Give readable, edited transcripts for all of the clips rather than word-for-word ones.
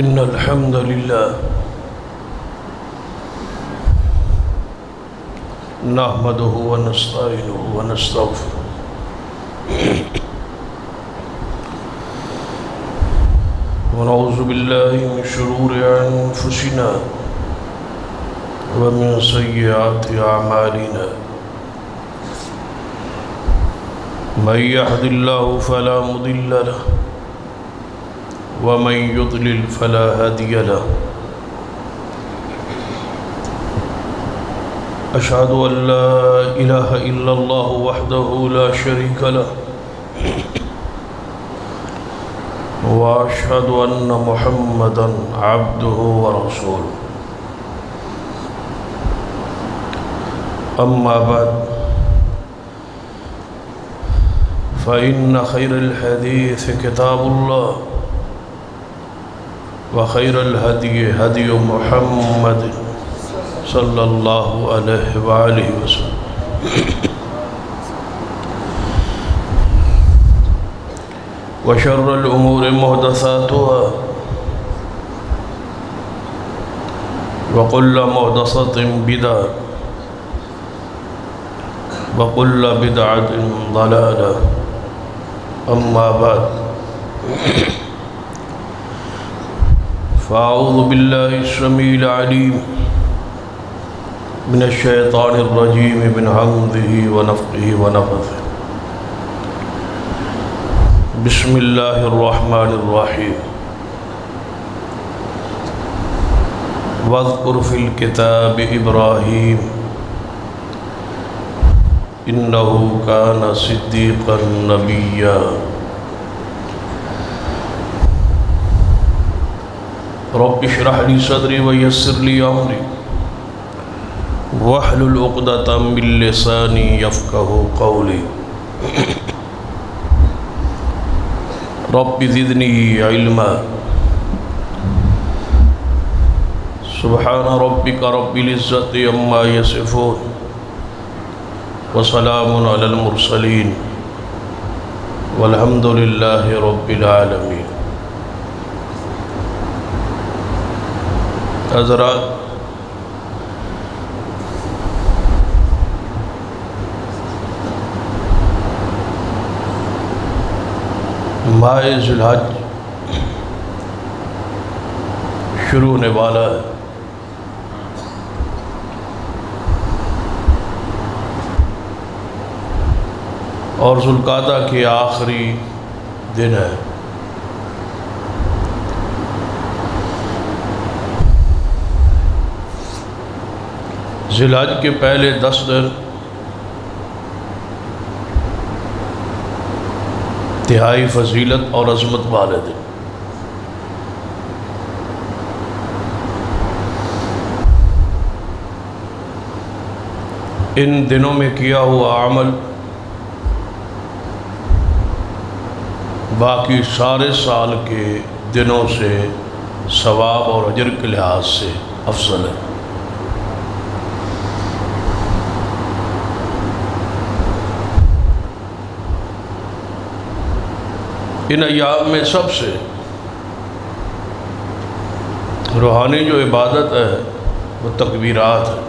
إن الحمد لله نحمده ونستعينه ونستغفره ونعوذ بالله من شرور أنفسنا ومن سيئات أعمالنا من يهد الله فلا مضل له ومن يضلل فلا هادي له أشهد أن لا إله إلا الله وحده لا شريك له وأشهد أن محمدًا عبده ورسوله أما بعد فإن خير الحديث كتاب الله وخير الهدي هدي محمد صلى الله عليه وآله وسلم وشر الأمور محدثاتها وكل محدثة بدعة وكل بدعة ضلالة أما بعد فأعوذ بالله السميع العليم من الشيطان الرجيم من همزه ونفخه ونفثه بسم الله الرحمن الرحيم واذكر في الكتاب إبراهيم إنه كان صديقا نبيا رب اشرح لي صدري ويسر لي أمري واحلل عقدة من لساني يفقهوا قولي رب زدني علما سبحان ربك رب العزة عما يصفون وسلام على المرسلين والحمد لله رب العالمين. حضرات، ماہ ذی الحج شروع ہونے والا ہے اور ذو القعدہ کے آخری دن ہے. ذی الحج کے پہلے 10 دن انتہائی فضیلت اور عظمت والے دن. ان دنوں میں کیا ہوا عمل باقی سارے سال کے دنوں سے ثواب اور اجر کے لحاظ سے افضل ہے. ان ایام میں سب سے روحانی جو عبادت ہے وہ تکبیرات ہے.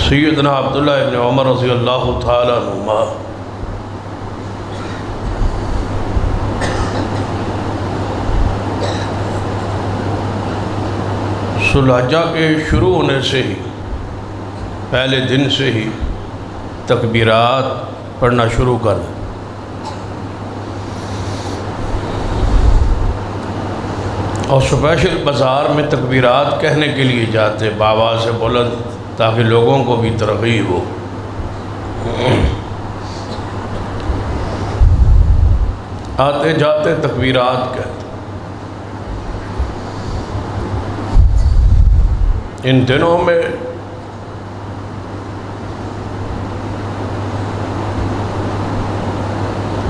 سیدنا عبداللہ ابن عمر رضی اللہ تعالیٰ عنہما ذو الحجہ کے شروع ہونے سے ہی پہلے دن سے ہی تکبیرات پڑھنا شروع کر دیں. اور اسپیشل بازار میں تکبیرات کہنے کے لیے جاتے بآواز سے بلند تاکہ لوگوں کو بھی ترغیب ہو. آتے جاتے تکبیرات کہتے. ان دنوں میں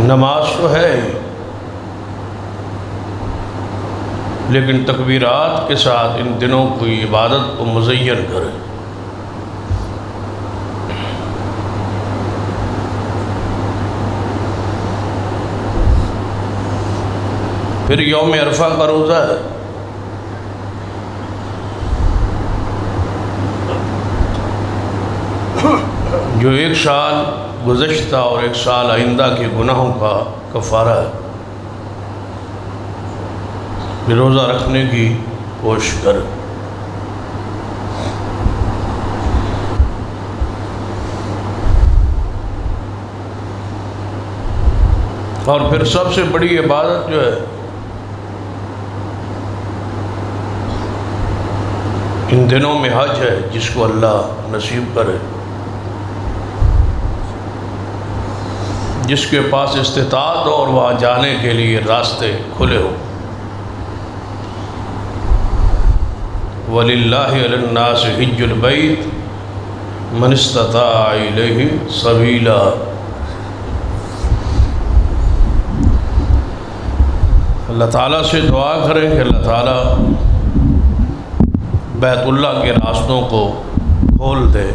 نماز تو ہے ہی، لیکن تکبیرات کے ساتھ ان دنوں کی عبادت کو مزین کرے. پھر یوم عرفہ کا روزہ ہے، جو 1 سال گزشتہ اور 1 سال آئندہ کے گناہوں کا کفارہ ہے۔ یہ روزہ رکھنے کی کوشش کر۔ اور پھر سب سے بڑی عبادت جو ہے ان دنوں میں حج ہے، جس کو اللہ نصیب کرے، جس کے پاس استطاعت ہو اور وہاں جانے کے لیے راستے کھلے ہو۔ وَلِلَّهِ عَلَى النَّاسِ حِجُّ الْبَيْتِ مَنِ اسْتَطَاعَ إِلَيْهِ سَبِيلًا۔ اللہ تعالیٰ سے دعا کریں کہ اللہ تعالیٰ بیت اللہ کے راستوں کو کھول دے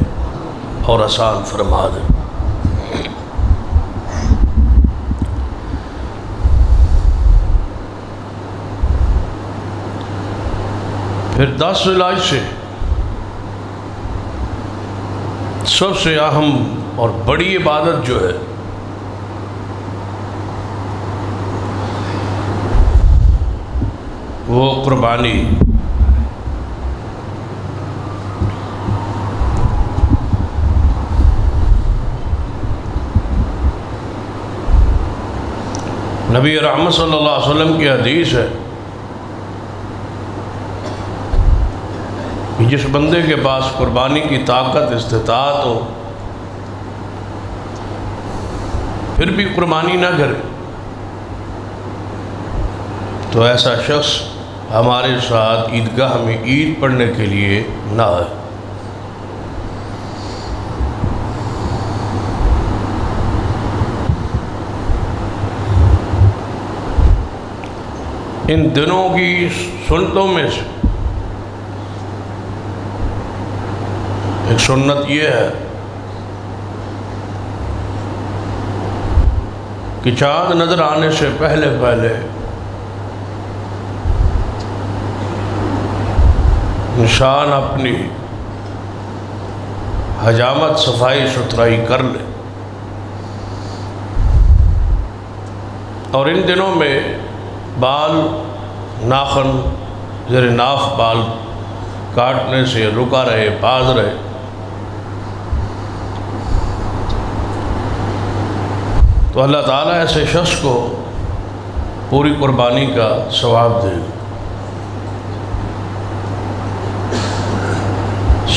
اور آسان فرما دے۔ پھر 10 ذی الحجہ سے سب سے اہم اور بڑی عبادت جو ہے وہ قربانی۔ نبی رحمت صلی اللہ علیہ وسلم کی حدیث ہے کہ جس بندے کے پاس قربانی کی طاقت استطاعت ہو پھر بھی قربانی نہ کرے تو ایسا شخص ہمارے ساتھ عیدگاہ میں عید پڑھنے کے لیے نہ آئے۔ ان دنوں کی سنتوں میں سے ایک سنت یہ ہے کہ چاند نظر آنے سے پہلے انسان اپنی حجامت صفائی ستھرائی کر لے، اور ان دنوں میں بال ناخن زیر ناف بال کاٹنے سے رکا رہے، باز رہے۔ تو اللہ تعالیٰ ایسے شخص کو پوری قربانی کا ثواب دے۔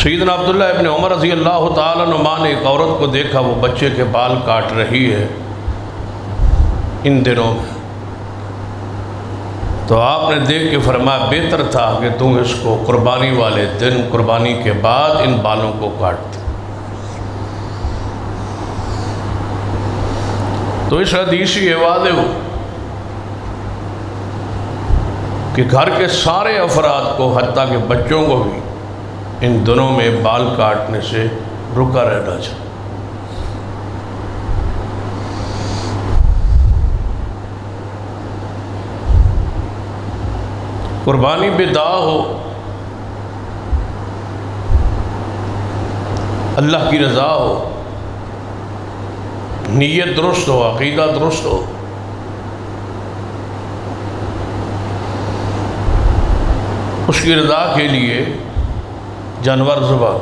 سیدنا عبداللہ ابن عمر رضی اللہ تعالیٰ عنہ نے ایک عورت کو دیکھا، وہ بچے کے بال کاٹ رہی ہے ان دنوں میں، تو آپ نے دیکھ کے فرمایا بہتر تھا کہ تم اس کو قربانی والے دن، قربانی کے بعد ان بالوں کو کاٹ۔ تو اس حدیث سے یہ واضح ہو کہ گھر کے سارے افراد کو حتیٰ کہ بچوں کو بھی ان دنوں میں بال کاٹنے سے رکا رہنا چاہیے۔ قربانی بے داغ ہو، اللہ کی رضا ہو، نیت درست ہو، عقیدہ درست ہو، اس کی رضا کے لیے جانور ذبح۔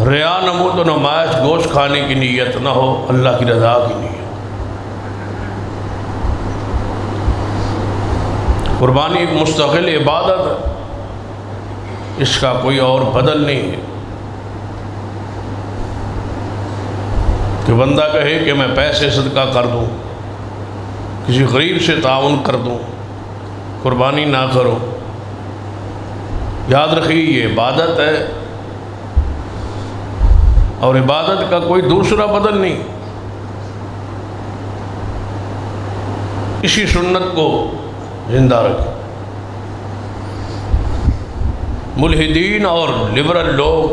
ریا، نمود و نمائش، گوشت کھانے کی نیت نہ ہو، اللہ کی رضا کی نیت۔ قربانی ایک مستقل عبادت ہے، اس کا کوئی اور بدل نہیں ہے کہ بندہ کہے کہ میں پیسے صدقہ کر دوں، کسی غریب سے تعاون کر دوں، قربانی نہ کرو۔ یاد رکھیے یہ عبادت ہے اور عبادت کا کوئی دوسرا بدل نہیں۔ اسی سنت کو زندہ رکھیں۔ ملحدین اور لبرل لوگ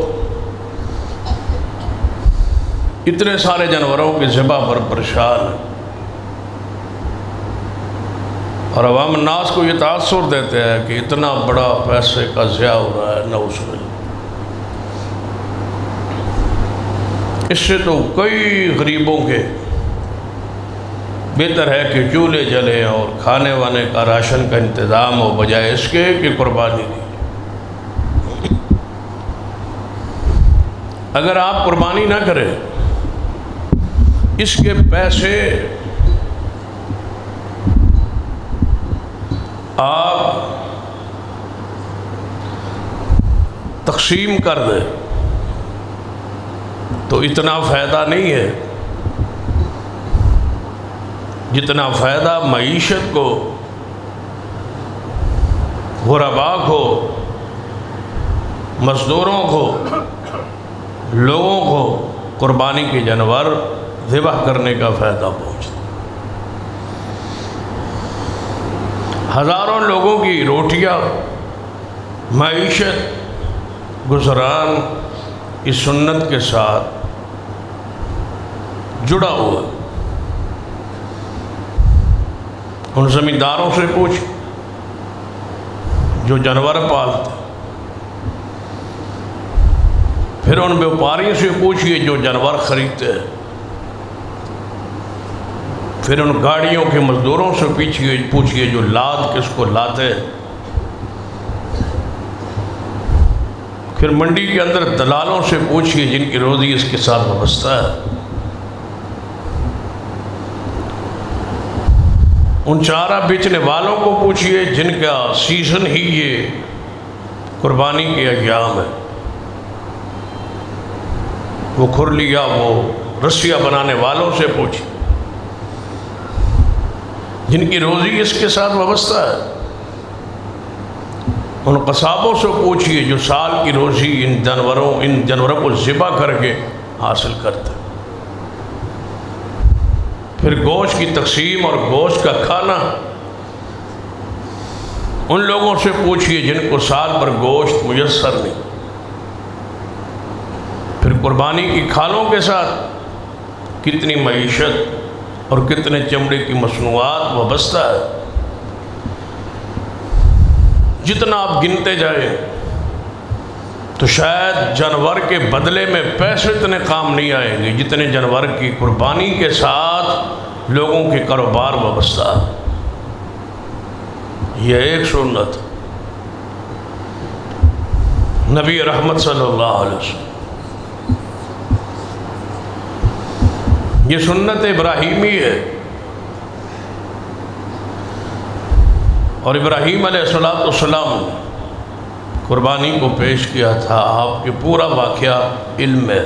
اتنے سارے جانوروں کی ذبح پر پریشان ہیں، اور عوام الناس کو یہ تاثر دیتے ہیں کہ اتنا بڑا پیسے کا ضیاع ہو رہا ہے، نعوذ باللہ۔ اس سے تو کئی غریبوں کے بہتر ہے کہ چولہے جلیں اور کھانے وانے کا راشن کا انتظام ہو، بجائے اس کے کہ قربانی دی۔ اگر آپ قربانی نہ کریں، اس کے پیسے آپ تقسیم کر دیں تو اتنا فائدہ نہیں ہے جتنا فائدہ معیشت کو، غرباء کو، مزدوروں کو، لوگوں کو قربانی کے جانور ذبح کرنے کا فائدہ پہنچتا۔ ہزاروں لوگوں کی روٹیاں، معیشت، گزران اس سنت کے ساتھ جڑا ہوا۔ ان زمینداروں سے پوچھ جو جانور پالتے، پھر ان بیوپاریوں سے پوچھئے جو جانور خریدتے ہیں، پھر ان گاڑیوں کے مزدوروں سے پوچھئے جو لاد کس کو لاتے ہیں، پھر منڈی کے اندر دلالوں سے پوچھئے جن کی روزی اس کے ساتھ وابستہ ہے، ان چارہ بیچنے والوں کو پوچھئے جن کا سیزن ہی یہ قربانی کے ایام ہے، وہ کھرلیا، وہ رسیاں بنانے والوں سے پوچھئے جن کی روزی اس کے ساتھ وابستہ ہے، ان قصابوں سے پوچھئے جو سال کی روزی ان جانوروں کو ذبح کر کے حاصل کرتے ہیں، پھر گوشت کی تقسیم اور گوشت کا کھانا ان لوگوں سے پوچھئے جن کو سال پر گوشت میسر نہیں، پھر قربانی کی کھالوں کے ساتھ کتنی معیشت اور کتنے چمڑے کی مصنوعات وابستہ ہے۔ جتنا آپ گنتے جائیں تو شاید جانور کے بدلے میں پیسے اتنے کام نہیں آئیں گے جتنے جانور کی قربانی کے ساتھ لوگوں کے کاروبار وابستہ ہے۔ یہ ایک سنت نبی رحمت صلی اللہ علیہ وسلم، یہ سنت ابراہیمی ہے، اور ابراہیم علیہ السلام نے قربانی کو پیش کیا تھا، آپ کے پورا واقعہ علم ہے۔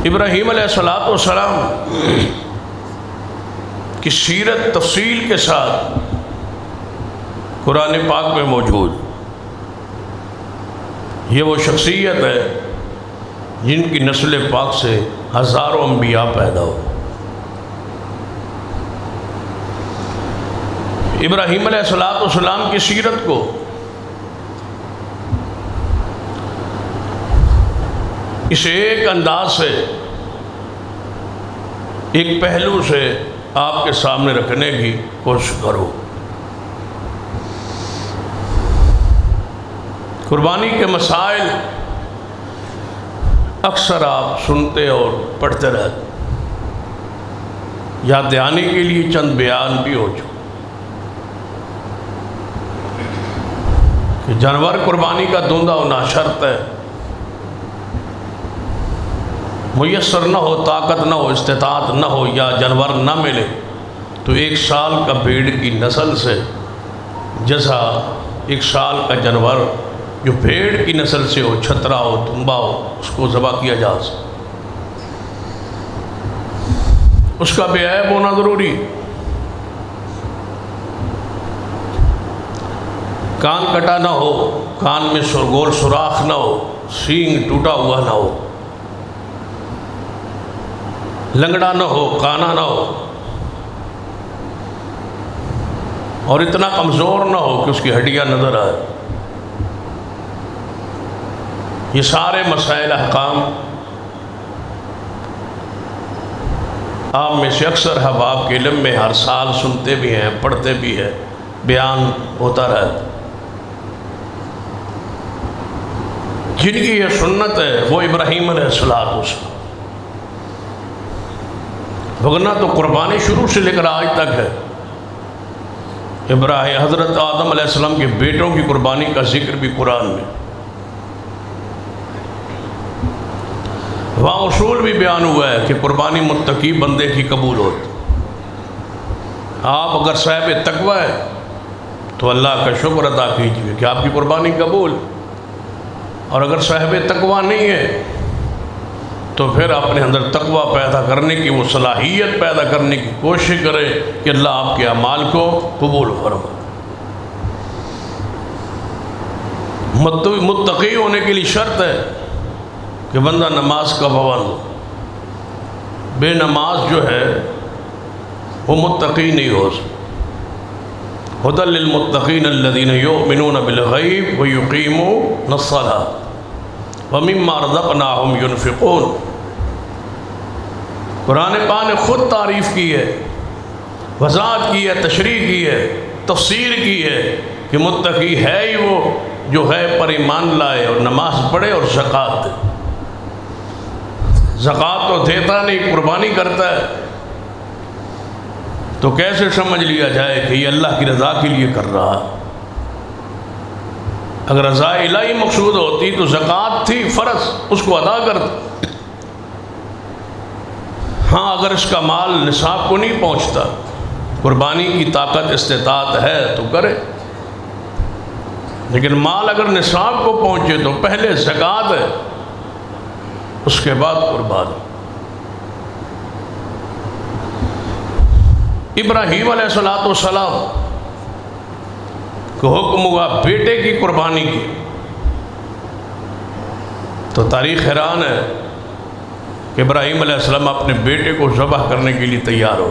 ابراہیم علیہ السلام کی سیرت تفصیل کے ساتھ قرآن پاک میں موجود۔ یہ وہ شخصیت ہے جن کی نسل پاک سے ہزاروں انبیاء پیدا ہو۔ ابراہیم علیہ السلام کی سیرت کو اس ایک انداز سے، ایک پہلو سے آپ کے سامنے رکھنے کی کوشش کرو۔ قربانی کے مسائل اکثر آپ سنتے اور پڑھتے رہتے، یاد دہانی کے لیے چند بیان بھی ہو چکے کہ جانور قربانی کا دھندہ ہونا شرط ہے، میسر نہ ہو، طاقت نہ ہو، استطاعت نہ ہو یا جانور نہ ملے تو 1 سال کا بھیڑ کی نسل سے جیسا 1 سال کا جانور جو بھیڑ کی نسل سے ہو، چھترا ہو، دمبا ہو، اس کو ذبح کیا جا سکتا، اس کا بے عیب ہونا ضروری۔ کان کٹا نہ ہو، کان میں گول سوراخ نہ ہو، سینگ ٹوٹا ہوا نہ ہو، لنگڑا نہ ہو، کانا نہ ہو، اور اتنا کمزور نہ ہو کہ اس کی ہڈیاں نظر آئے۔ یہ سارے مسائل احکام آپ میں سے اکثر احباب کے علم میں ہر سال سنتے بھی ہیں، پڑھتے بھی ہیں، بیان ہوتا رہتا۔ جن کی یہ سنت ہے وہ ابراہیم علیہ السلام، وگرنہ تو قربانی شروع سے لے کر آج تک ہے۔ ابراہیم حضرت آدم علیہ السلام کے بیٹوں کی قربانی کا ذکر بھی قرآن میں، وہاں اصول بھی بیان ہوا ہے کہ قربانی متقی بندے کی قبول ہوتی۔ آپ اگر صاحب تقوی ہے تو اللہ کا شکر ادا کیجیے کہ آپ کی قربانی قبول، اور اگر صاحب تقوی نہیں ہے تو پھر اپنے اندر تقوی پیدا کرنے کی، وہ صلاحیت پیدا کرنے کی کوشش کرے کہ اللہ آپ کے اعمال کو قبول فرمائے۔ متقی ہونے کے لیے شرط ہے کہ بندہ نماز کا پابند ہو۔ بے نماز جو ہے وہ متقی نہیں ہو سکتا۔ ھدی للمتقین الذین یؤمنون بالغیب ویقیمون الصلاۃ ومما رزقناہم ینفقون۔ قرآن پاک نے خود تعریف کی ہے، وضاحت کی ہے، تشریح کی ہے، تفسیر کی ہے کہ متقی ہے ہی وہ جو ہے پر ایمان لائے اور نماز پڑھے اور زکوٰۃ دے۔ زکوٰۃ تو دیتا نہیں، قربانی کرتا ہے، تو کیسے سمجھ لیا جائے کہ یہ اللہ کی رضا کے لیے کر رہا؟ اگر رضا الہی مقصود ہوتی تو زکوٰۃ تھی فرض، اس کو ادا کرتا۔ ہاں اگر اس کا مال نصاب کو نہیں پہنچتا، قربانی کی طاقت استطاعت ہے تو کرے، لیکن مال اگر نصاب کو پہنچے تو پہلے زکوٰۃ ہے، اس کے بعد قربانی۔ ابراہیم علیہ السلام کو حکم ہوا بیٹے کی قربانی کی، تو تاریخ حیران ہے کہ ابراہیم علیہ السلام اپنے بیٹے کو ذبح کرنے کے لیے تیار ہو،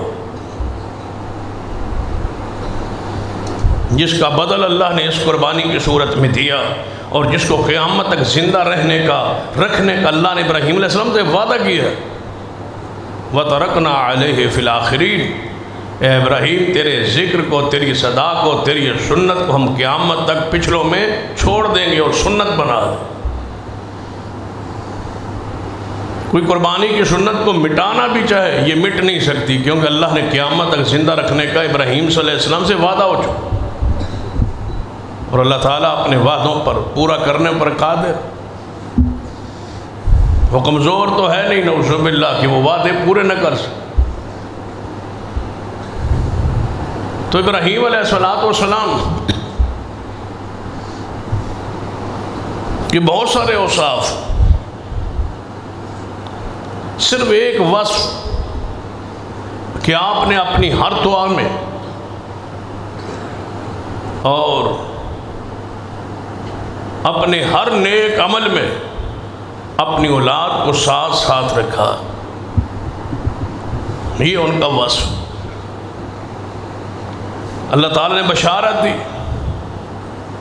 جس کا بدل اللہ نے اس قربانی کی صورت میں دیا، اور جس کو قیامت تک زندہ رکھنے کا اللہ نے ابراہیم علیہ السلام سے وعدہ کیا۔ وَتَرَكْنَا عَلَيْهِ فِي الْآخِرِينَ، اے ابراہیم تیرے ذکر کو، تیری صدا کو، تیری سنت کو ہم قیامت تک پچھلوں میں چھوڑ دیں گے اور سنت بنا دیں۔ کوئی قربانی کی سنت کو مٹانا بھی چاہے یہ مٹ نہیں سکتی، کیونکہ اللہ نے قیامت تک زندہ رکھنے کا ابراہیم صلی اللہ علیہ وسلم سے وعدہ ہو چکا، اور اللہ تعالیٰ اپنے وعدوں پر پورا کرنے پر قادر۔ وہ کمزور تو ہے نہیں نعوذ باللہ کہ وہ وعدے پورے نہ کر سکے۔ تو ابراہیم علیہ السلام کے بہت سارے اوصاف، صرف ایک وصف کہ آپ نے اپنی ہر دعا میں اور اپنے ہر نیک عمل میں اپنی اولاد کو ساتھ ساتھ رکھا، یہ ان کا وصف۔ اللہ تعالیٰ نے بشارت دی،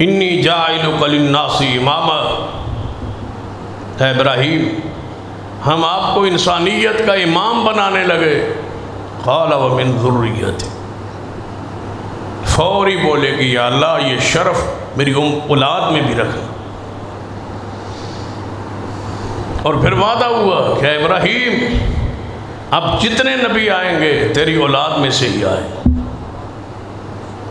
انی جاعلک للناس اماما، اے ابراہیم ہم آپ کو انسانیت کا امام بنانے لگے۔ قال ومن ذریتی، فوری بولے کہ یا اللہ یہ شرف میری اولاد میں بھی رکھا، اور پھر وعدہ ہوا کہ اے ابراہیم اب جتنے نبی آئیں گے تیری اولاد میں سے ہی آئیں۔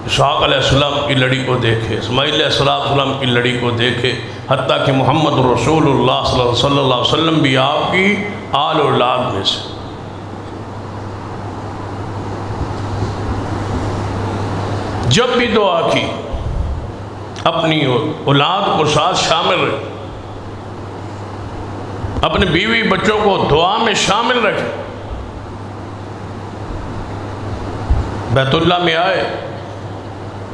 اسحاق علیہ السلام کی لڑی کو دیکھے، اسماعیل علیہ السلام کی لڑی کو دیکھے، حتیٰ کہ محمد رسول اللہ صلی اللہ علیہ وسلم بھی آپ کی آل اولاد میں سے۔ جب بھی دعا کی اپنی اولاد کو ساتھ شامل رکھے، اپنے بیوی بچوں کو دعا میں شامل رکھے۔ بیت اللہ میں آئے،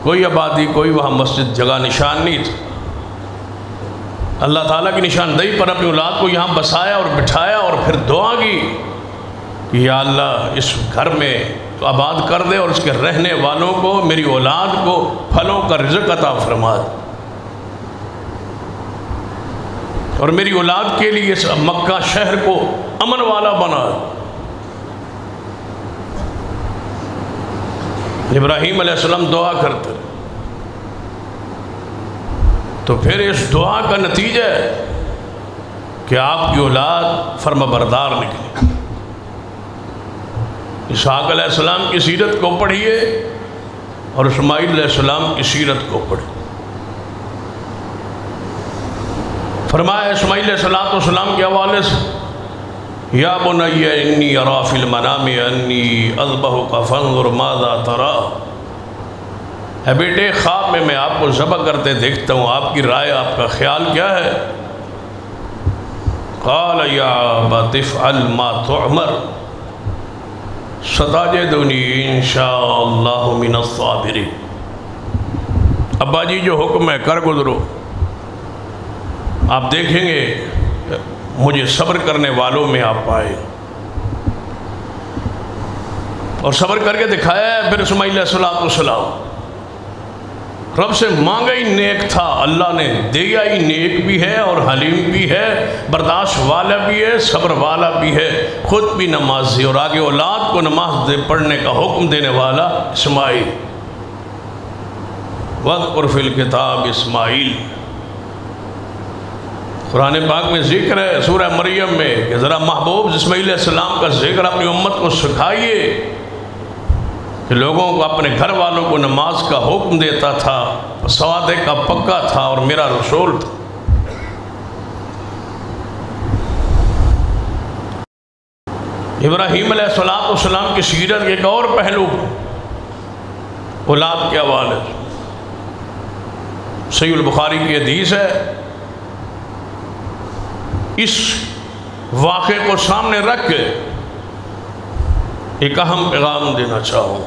کوئی آبادی، کوئی وہاں مسجد جگہ نشان نہیں تھا، اللہ تعالیٰ کی نشاندہی پر اپنی اولاد کو یہاں بسایا اور بٹھایا، اور پھر دعا کی کہ یا اللہ اس گھر میں آباد کر دے اور اس کے رہنے والوں کو، میری اولاد کو پھلوں کا رزق عطا فرما دے۔ اور میری اولاد کے لیے اس مکہ شہر کو امن والا بنا۔ ابراہیم علیہ السلام دعا کرتے، تو پھر اس دعا کا نتیجہ ہے کہ آپ کی اولاد فرما بردار نکلی۔ اسحاق علیہ السلام کی سیرت کو پڑھیے اور اسماعیل علیہ السلام کی سیرت کو پڑھیے۔ فرمایا اسماعیل علیہ السلام کے حوالے سے، یا بنی انی ارا فی المنام انی اذبحک فانظر ماذا تری، اے بیٹے خواب میں آپ کو ذبح کرتے دیکھتا ہوں، آپ کی رائے، آپ کا خیال کیا ہے؟ قال یا ابت افعل ما تؤمر ستجدنی انشاءاللہ من الصابرین۔ ابا جی جو حکم ہے کر گزرو، آپ دیکھیں گے مجھے صبر کرنے والوں میں آپ پائے۔ اور صبر کر کے دکھایا ہے۔ پھر اسماعیل علیہ السلام رب سے مانگا ہی نیک تھا، اللہ نے دیا ہی نیک بھی ہے اور حلیم بھی ہے، برداشت والا بھی ہے، صبر والا بھی ہے، خود بھی نمازی اور آگے اولاد کو نماز پڑھنے کا حکم دینے والا اسماعیل۔ وَاذْكُرْ فِي الْكِتَابِ اسماعیل، قرآن پاک میں ذکر ہے سورہ مریم میں کہ ذرا محبوب اسماعیل علیہ السلام کا ذکر اپنی امت کو سکھائیے کہ لوگوں کو اپنے گھر والوں کو نماز کا حکم دیتا تھا، سوادے کا پکا تھا اور میرا رسول تھا۔ ابراہیم علیہ السلام کی سیرت ایک اور پہلو اولاد کے حوالے سے صحیح البخاری کی حدیث ہے۔ اس واقعے کو سامنے رکھ کے ایک اہم پیغام دینا چاہوں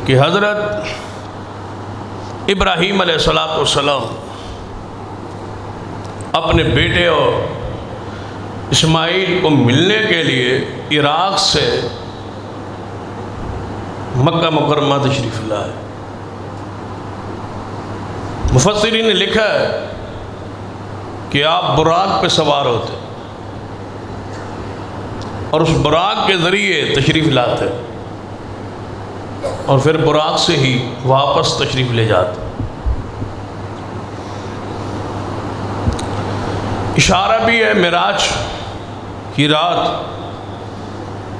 کہ حضرت ابراہیم علیہ السلام اپنے بیٹے اور اسماعیل کو ملنے کے لیے عراق سے مکہ مکرمہ تشریف لائے۔ مفسرین نے لکھا ہے کہ آپ براق پہ سوار ہوتے اور اس براق کے ذریعے تشریف لاتے اور پھر براق سے ہی واپس تشریف لے جاتے۔ اشارہ بھی ہے معراج کی رات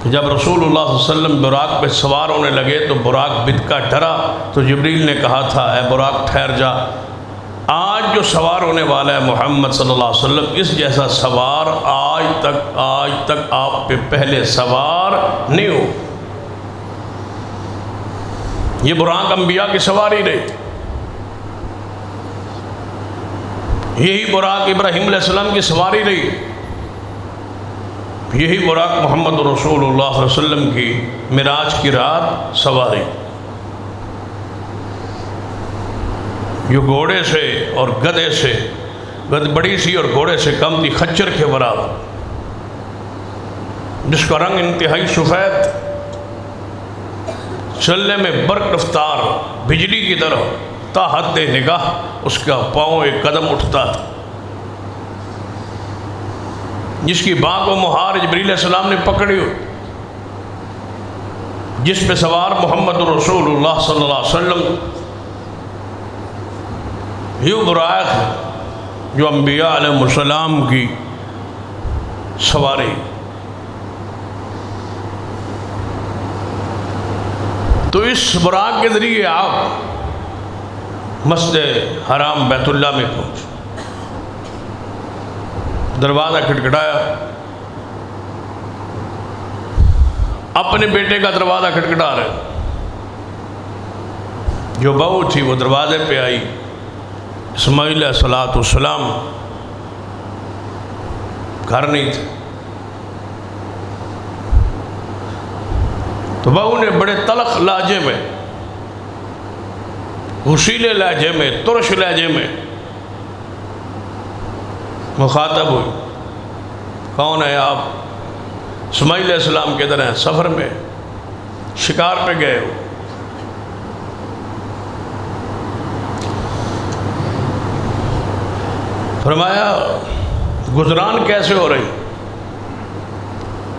کہ جب رسول اللہ صلی اللہ علیہ وسلم براق پہ سوار ہونے لگے تو براق بدکا ڈرا، تو جبریل نے کہا تھا اے براق ٹھہر جا، آج جو سوار ہونے والا ہے محمد صلی اللہ علیہ وسلم، اس جیسا سوار آج تک آپ پہ پہلے سوار نہیں ہو۔ یہ براق انبیاء کی سواری رہی، یہی براق ابراہیم علیہ السلام کی سواری رہی، یہی براق محمد رسول اللہ صلی اللہ علیہ وسلم کی معراج کی رات سواری، جو گھوڑے سے اور گدھے سے، گدھ بڑی سی اور گھوڑے سے کم تھی، خچر کے برابر، جس کا رنگ انتہائی سفید، چلنے میں برق رفتار بجلی کی طرح، تا حد نگاہ اس کا پاؤں ایک قدم اٹھتا تھا، جس کی بانگ و مہار جبریل علیہ السلام نے پکڑی ہو، جس پہ سوار محمد رسول اللہ صلی اللہ علیہ وسلم، یہ براق ہے جو انبیاء علیہ السلام کی سواری۔ تو اس براق کے ذریعے آپ مسجد حرام بیت اللہ میں پہنچے، دروازہ کھٹکھٹایا، اپنے بیٹے کا دروازہ کھٹکھٹا رہے، جو بہو تھی وہ دروازے پہ آئی، اسماعیل علیہ السلام گھر نہیں تھے، تو بہو نے بڑے تلخ لہجے میں، غصیلے لہجے میں، ترش لہجے میں مخاطب ہوئی، کون ہے آپ؟ اسماعیل علیہ السلام کدھر ہیں؟ سفر میں، شکار پہ گئے ہو۔ فرمایا گزران کیسے ہو رہی؟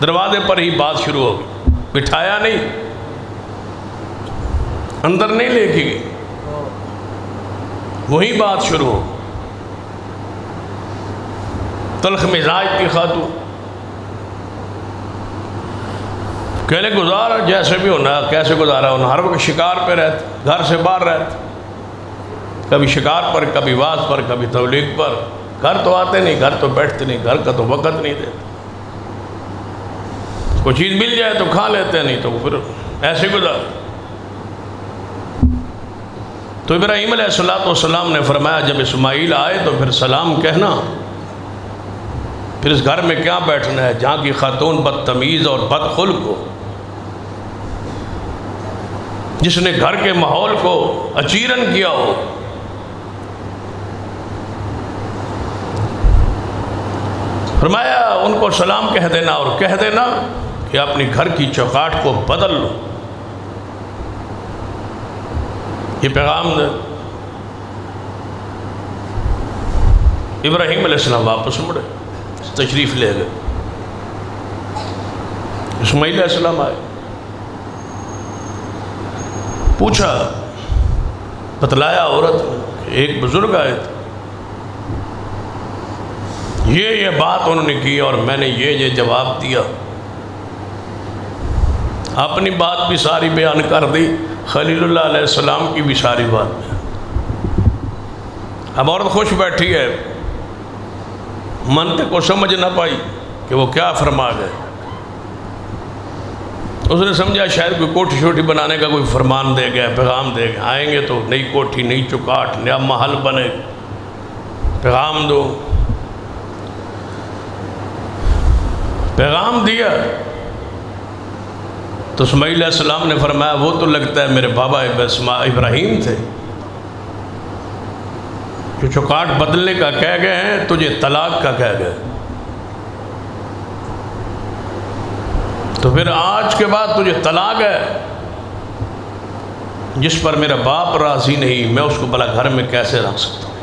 دروازے پر ہی بات شروع ہو گئی، بٹھایا نہیں، اندر نہیں لے کے گئی، وہی بات شروع ہو۔ تلخ مزاج کی خاتون، کہنے گزارا جیسے بھی ہونا، کیسے گزارا ہونا، ہر وقت شکار پہ رہتے، گھر سے باہر رہتے، کبھی شکار پر، کبھی واز پر، کبھی تبلیغ پر، گھر تو آتے نہیں، گھر تو بیٹھتے نہیں، گھر کا تو وقت نہیں دیتے، کوئی چیز مل جائے تو کھا لیتے، نہیں تو پھر ایسے گزار۔ تو ابراہیم علیہ السلام نے فرمایا جب اسماعیل آئے تو پھر سلام کہنا، پھر اس گھر میں کیا بیٹھنا ہے جہاں کی خاتون بدتمیز اور بدخلق ہو، جس نے گھر کے ماحول کو اچیرن کیا ہو۔ فرمایا ان کو سلام کہہ دینا اور کہہ دینا کہ اپنی گھر کی چوکاٹ کو بدل لو۔ یہ پیغام دے۔ ابراہیم علیہ السلام واپس مڑے، تشریف لے گئے۔ اسماعیل علیہ السلام آئے، پوچھا، بتلایا عورت کہ ایک بزرگ آئے تھے، یہ بات انہوں نے کی اور میں نے یہ جواب دیا، اپنی بات بھی ساری بیان کر دی، خلیل اللہ علیہ السلام کی بھی ساری بات بیان۔ اب عورت خوش بیٹھی ہے، منطق کو سمجھ نہ پائی کہ وہ کیا فرما گئے۔ اس نے سمجھا شاید کوئی کوٹھی شوٹھی بنانے کا کوئی فرمان دے گیا، پیغام دے گیا، آئیں گے تو نئی کوٹھی، نئی چوکاٹ، نیا محل بنے، پیغام دو۔ پیغام دیا تو اسماعیل علیہ السلام نے فرمایا وہ تو لگتا ہے میرے بابا ابراہیم تھے، جو چوکاٹ بدلنے کا کہہ گئے ہیں، تجھے طلاق کا کہہ گئے، تو پھر آج کے بعد تجھے طلاق ہے۔ جس پر میرا باپ راضی نہیں، میں اس کو بھلا گھر میں کیسے رکھ سکتا ہوں؟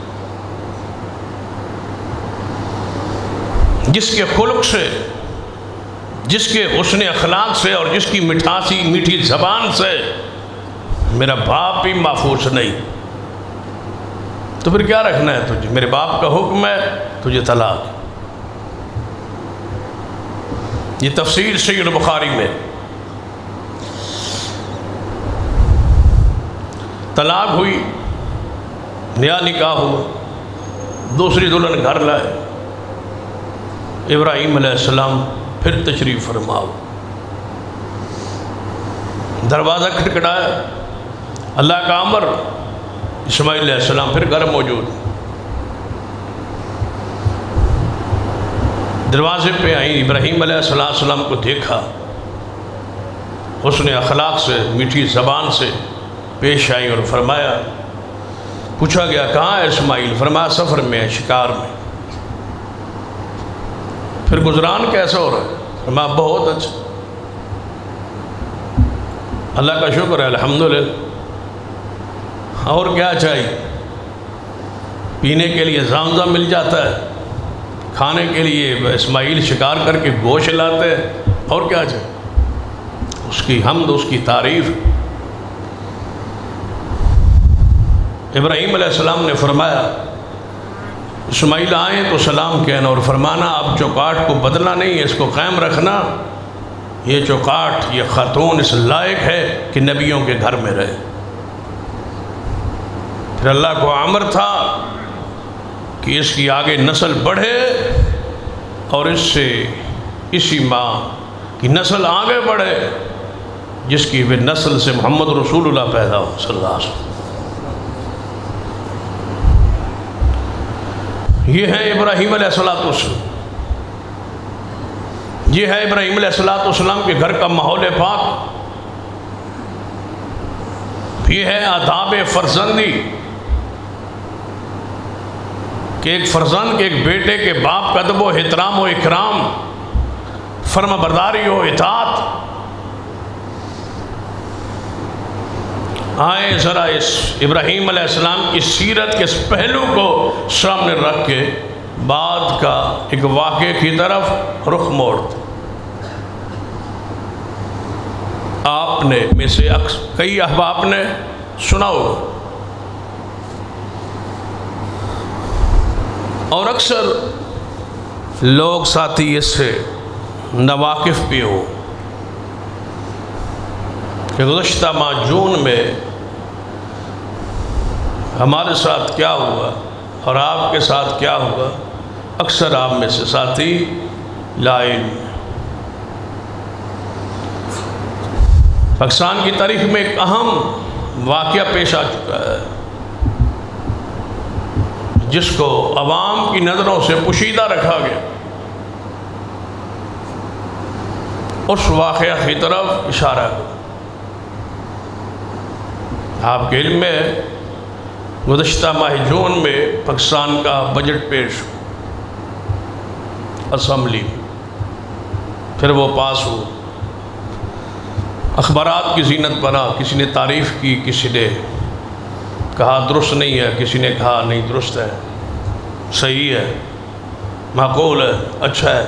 جس کے خلق سے، جس کے حسن اخلاق سے اور جس کی میٹھی زبان سے میرا باپ بھی محفوظ نہیں، تو پھر کیا رکھنا ہے تجھے؟ میرے باپ کا حکم ہے، تجھے طلاق۔ یہ تفسیر صحیح البخاری میں، طلاق ہوئی، نیا نکاح ہوا، دوسری دلہن گھر لائے، ابراہیم علیہ السلام پھر تشریف فرماؤ، دروازہ کھٹکھٹایا، اللہ کا امر، اسماعیل علیہ السلام پھر گھر موجود، دروازے پہ آئیں، ابراہیم علیہ السلام کو دیکھا، حسن اخلاق سے، میٹھی زبان سے پیش آئی اور فرمایا، پوچھا گیا کہاں ہے اسماعیل؟ فرمایا سفر میں ہے، شکار میں۔ پھر گزران کیسا ہو رہا ہے؟ فرمایا بہت اچھا، اللہ کا شکر ہے، الحمدللہ۔ اور کیا چاہیے؟ پینے کے لیے زمزم مل جاتا ہے، کھانے کے لیے اسماعیل شکار کر کے گوشت لاتے ہیں، اور کیا چاہیے؟ اس کی حمد، اس کی تعریف۔ ابراہیم علیہ السلام نے فرمایا اسماعیل آئیں تو سلام کہنا اور فرمانا اب چوکاٹ کو بدلنا نہیں ہے، اس کو قائم رکھنا، یہ چوکاٹ، یہ خاتون اس لائق ہے کہ نبیوں کے گھر میں رہے۔ پھر اللہ کو امر تھا کہ اس کی آگے نسل بڑھے اور اس سے اسی ماں کی نسل آگے بڑھے جس کی وہ نسل سے محمد رسول اللہ پیدا ہو صلی اللہ علیہ وسلم۔ یہ ہے ابراہیم علیہ السلام، یہ ہے ابراہیم علیہ السلام کے گھر کا ماحول پاک، یہ ہے آداب فرزندی کہ ایک فرزند کے، ایک بیٹے کے باپ کا ادب و احترام و اکرام، فرما برداری و اطاعت۔ آئیں ذرا اس ابراہیم علیہ السلام کی سیرت کے اس پہلو کو سامنے رکھ کے بعد کا ایک واقعے کی طرف رخ موڑتے۔ آپ نے میں سے کئی احباب نے سنا ہوگا، اور اکثر لوگ ساتھی اس سے ناواقف بھی ہو کہ گزشتہ ماہ جون میں ہمارے ساتھ کیا ہوا اور آپ کے ساتھ کیا ہوا، اکثر آپ میں سے ساتھی لا علم۔ پاکستان کی تاریخ میں ایک اہم واقعہ پیش آ چکا ہے جس کو عوام کی نظروں سے پوشیدہ رکھا گیا۔ اس واقعہ کی طرف اشارہ کرو۔ آپ کے علم میں گزشتہ ماہ جون میں پاکستان کا بجٹ پیش ہو اسمبلی، پھر وہ پاس ہو، اخبارات کی زینت بنا، کسی نے تعریف کی، کسی نے کہا درست نہیں ہے، کسی نے کہا نہیں درست ہے، صحیح ہے، معقول ہے، اچھا ہے۔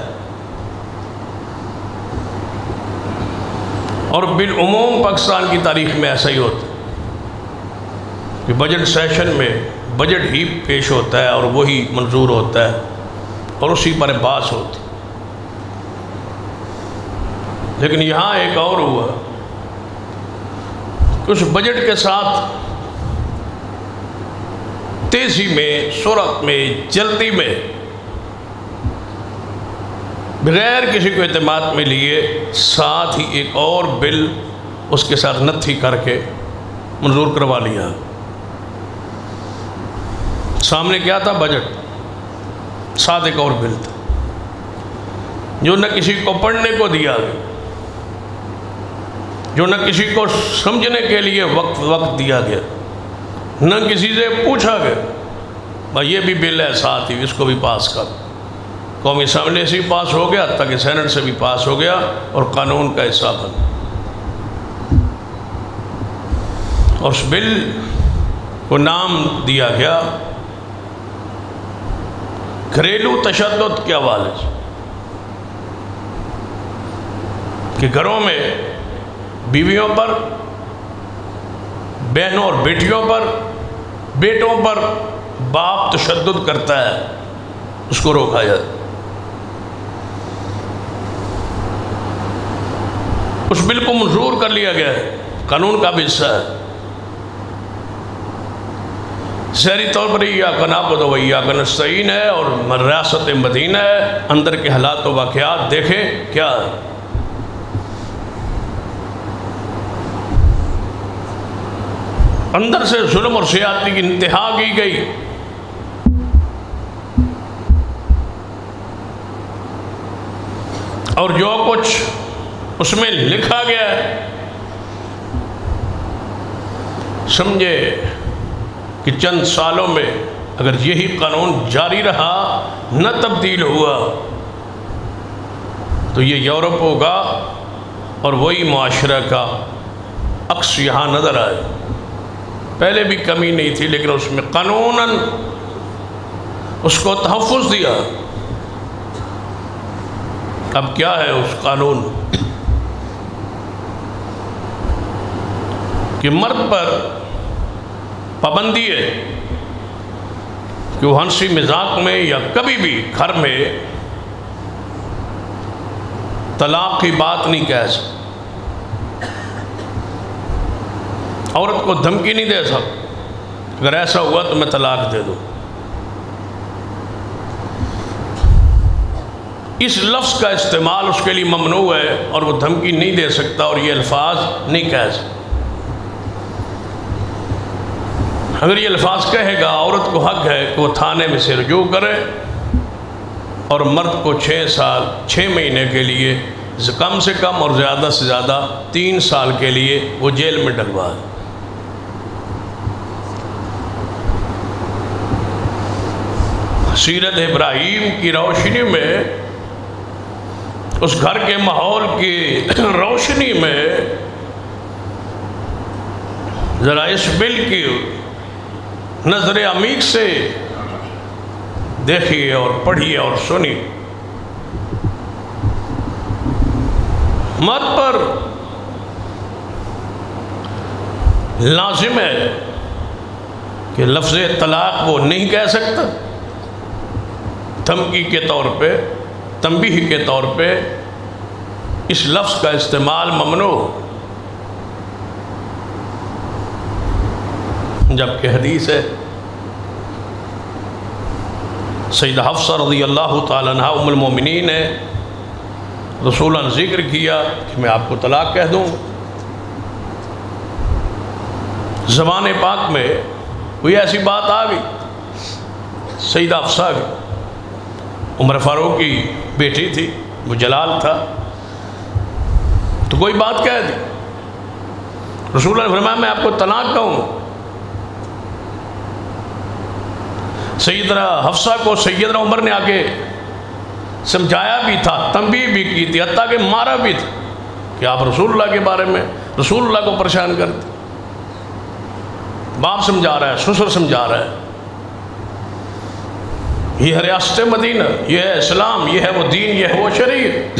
اور بالعموم پاکستان کی تاریخ میں ایسا ہی ہوتا ہے کہ بجٹ سیشن میں بجٹ ہی پیش ہوتا ہے اور وہی منظور ہوتا ہے اور اسی پر بحث ہوتی۔ لیکن یہاں ایک اور ہوا کہ اس بجٹ کے ساتھ تیزی میں، سرعت میں، جلدی میں، بغیر کسی کو اعتماد میں لیے ساتھ ہی ایک اور بل اس کے ساتھ نتھی کر کے منظور کروا لیا۔ سامنے کیا تھا؟ بجٹ، ساتھ ایک اور بل تھا جو نہ کسی کو پڑھنے کو دیا گیا، جو نہ کسی کو سمجھنے کے لیے وقت دیا گیا، نہ کسی سے پوچھا گیا، بھائی یہ بھی بل ہے ساتھ ہی اس کو بھی پاس کر۔ قومی اسمبلی سے بھی پاس ہو گیا، تاکہ سینٹ سے بھی پاس ہو گیا اور قانون کا حصہ بنا۔ اور اس بل کو نام دیا گیا گھریلو تشدد کے حوالے سے، کہ گھروں میں بیویوں پر، بہنوں اور بیٹیوں پر، بیٹوں پر باپ تشدد کرتا ہے، اس کو روکا جائے۔ اس بل کو منظور کر لیا گیا ہے، قانون کا بھی حصہ ہے۔ ظاہری طور پر ایاک نعبد و ایاک نستعین ہے اور ریاست مدینہ ہے، اندر کے حالات و واقعات دیکھیں کیا ہے۔ اندر سے ظلم اور زیادتی کی انتہا کی گئی۔ اور جو کچھ اس میں لکھا گیا ہے، سمجھے کہ چند سالوں میں اگر یہی قانون جاری رہا، نہ تبدیل ہوا، تو یہ یورپ ہوگا اور وہی معاشرہ کا عکس یہاں نظر آئے۔ پہلے بھی کمی نہیں تھی، لیکن اس میں قانوناً اس کو تحفظ دیا۔ اب کیا ہے اس قانون کہ مرد پر پابندی ہے کہ وہ ہنسی مذاق میں یا کبھی بھی گھر میں طلاق کی بات نہیں کہہ سکتا، عورت کو دھمکی نہیں دے سکتا اگر ایسا ہوا تو میں طلاق دے دوں۔ اس لفظ کا استعمال اس کے لیے ممنوع ہے اور وہ دھمکی نہیں دے سکتا اور یہ الفاظ نہیں کہہ سکتا۔ اگر یہ الفاظ کہے گا، عورت کو حق ہے کہ وہ تھانے میں سے رجوع کرے اور مرد کو 6 مہینے کے لیے کم سے کم اور زیادہ سے زیادہ 3 سال کے لیے وہ جیل میں ڈلوا ہے۔ سیرت ابراہیم کی روشنی میں، اس گھر کے ماحول کی روشنی میں، ذرا اس بل کی نظر عمیق سے دیکھیے اور پڑھیے اور سنیے۔ مرد پر لازم ہے کہ لفظ طلاق وہ نہیں کہہ سکتا، دھمکی کے طور پہ، تنبیہ کے طور پہ اس لفظ کا استعمال ممنوع، جبکہ حدیث ہے سیدہ حفصہ رضی اللہ تعالیٰ عنہا ام المومنین نے رسول اللہ نے ذکر کیا کہ میں آپ کو طلاق کہہ دوں۔ زبان پاک میں کوئی ایسی بات آ گئی، سیدہ حفصہ کی، عمر فاروق کی بیٹی تھی، وہ جلال تھا، تو کوئی بات کہہ دی، رسول اللہ نے فرمایا میں آپ کو طلاق کہوں۔ سیدنا حفصہ کو سیدنا عمر نے آ کے سمجھایا بھی تھا، تنبیہ بھی کی تھی، حتیٰ کہ مارا بھی تھا کہ آپ رسول اللہ کے بارے میں رسول اللہ کو پریشان کرتے۔ باپ سمجھا رہا ہے، سسر سمجھا رہا ہے، یہ ہے ریاست مدینہ، یہ ہے اسلام، یہ ہے وہ دین، یہ ہے وہ شریعت۔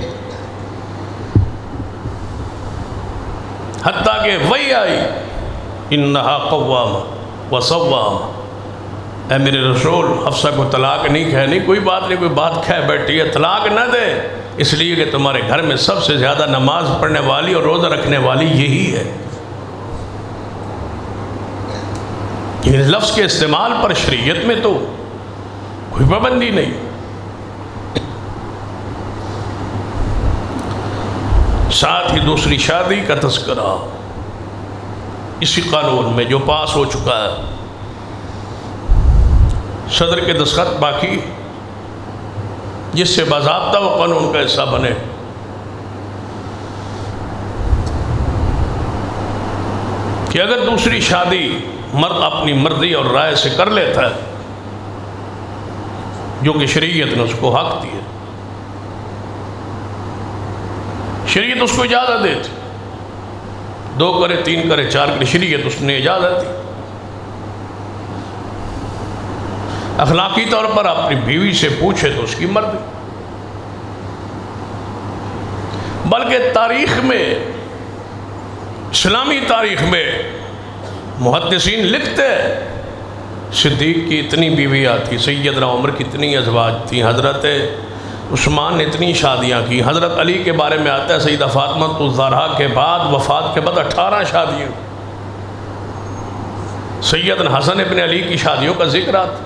حتیٰ کہ وہی آئی انہا قوامہ وصوامہ، اے میرے رسول حفصہ کو طلاق نہیں کہنی، کوئی بات نہیں، کوئی بات کہہ بیٹھی ہے، طلاق نہ دے، اس لیے کہ تمہارے گھر میں سب سے زیادہ نماز پڑھنے والی اور روزہ رکھنے والی یہی ہے۔ یہ لفظ کے استعمال پر شریعت میں تو کوئی پابندی نہیں۔ ساتھ ہی دوسری شادی کا تذکرہ اسی قانون میں جو پاس ہو چکا ہے، صدر کے دستخط باقی، جس سے باضابطہ وہ قانون کا حصہ بنے۔ کہ اگر دوسری شادی مرد اپنی مرضی اور رائے سے کر لیتا ہے، جو کہ شریعت نے اس کو حق دیا، شریعت اس کو اجازت دیتی، 2 کرے 3 کرے 4 کرے، شریعت اس نے اجازت دی۔ اخلاقی طور پر اپنی بیوی سے پوچھے تو اس کی مرضی، بلکہ تاریخ میں، اسلامی تاریخ میں محدثین لکھتے ہیں صدیق کی اتنی بیویاں تھیں، سیدنا عمر کی اتنی ازواج تھیں، حضرت عثمان نے اتنی شادیاں کی، حضرت علی کے بارے میں آتا ہے سیدہ فاطمہ الزہرا کے بعد، وفات کے بعد 18 شادیاں، سیدنا حسن ابن علی کی شادیوں کا ذکر آتا۔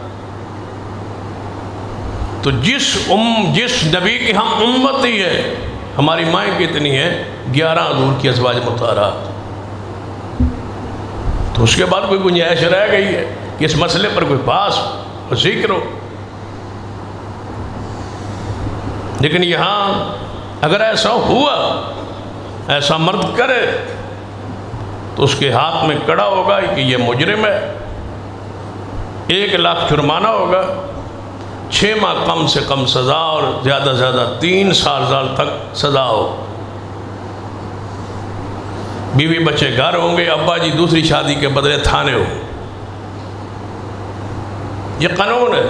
تو جس نبی کی ہم امتی ہے، ہماری مائیں کتنی ہیں؟ 11 حضور کی ازواج مطہرات۔ تو اس کے بعد کوئی گنجائش رہ گئی ہے کہ اس مسئلے پر کوئی بحث اور ذکر ہو؟ لیکن یہاں اگر ایسا ہوا، ایسا مرد کرے، تو اس کے ہاتھ میں کڑا ہوگا کہ یہ مجرم ہے، 1 لاکھ جرمانہ ہوگا، 6 ماہ کم سے کم سزا، اور زیادہ سے زیادہ 3 سال تک سزا ہو۔ بیوی بچے گھر ہوں گے، ابا جی دوسری شادی کے بدلے تھانے ہو۔ یہ قانون ہے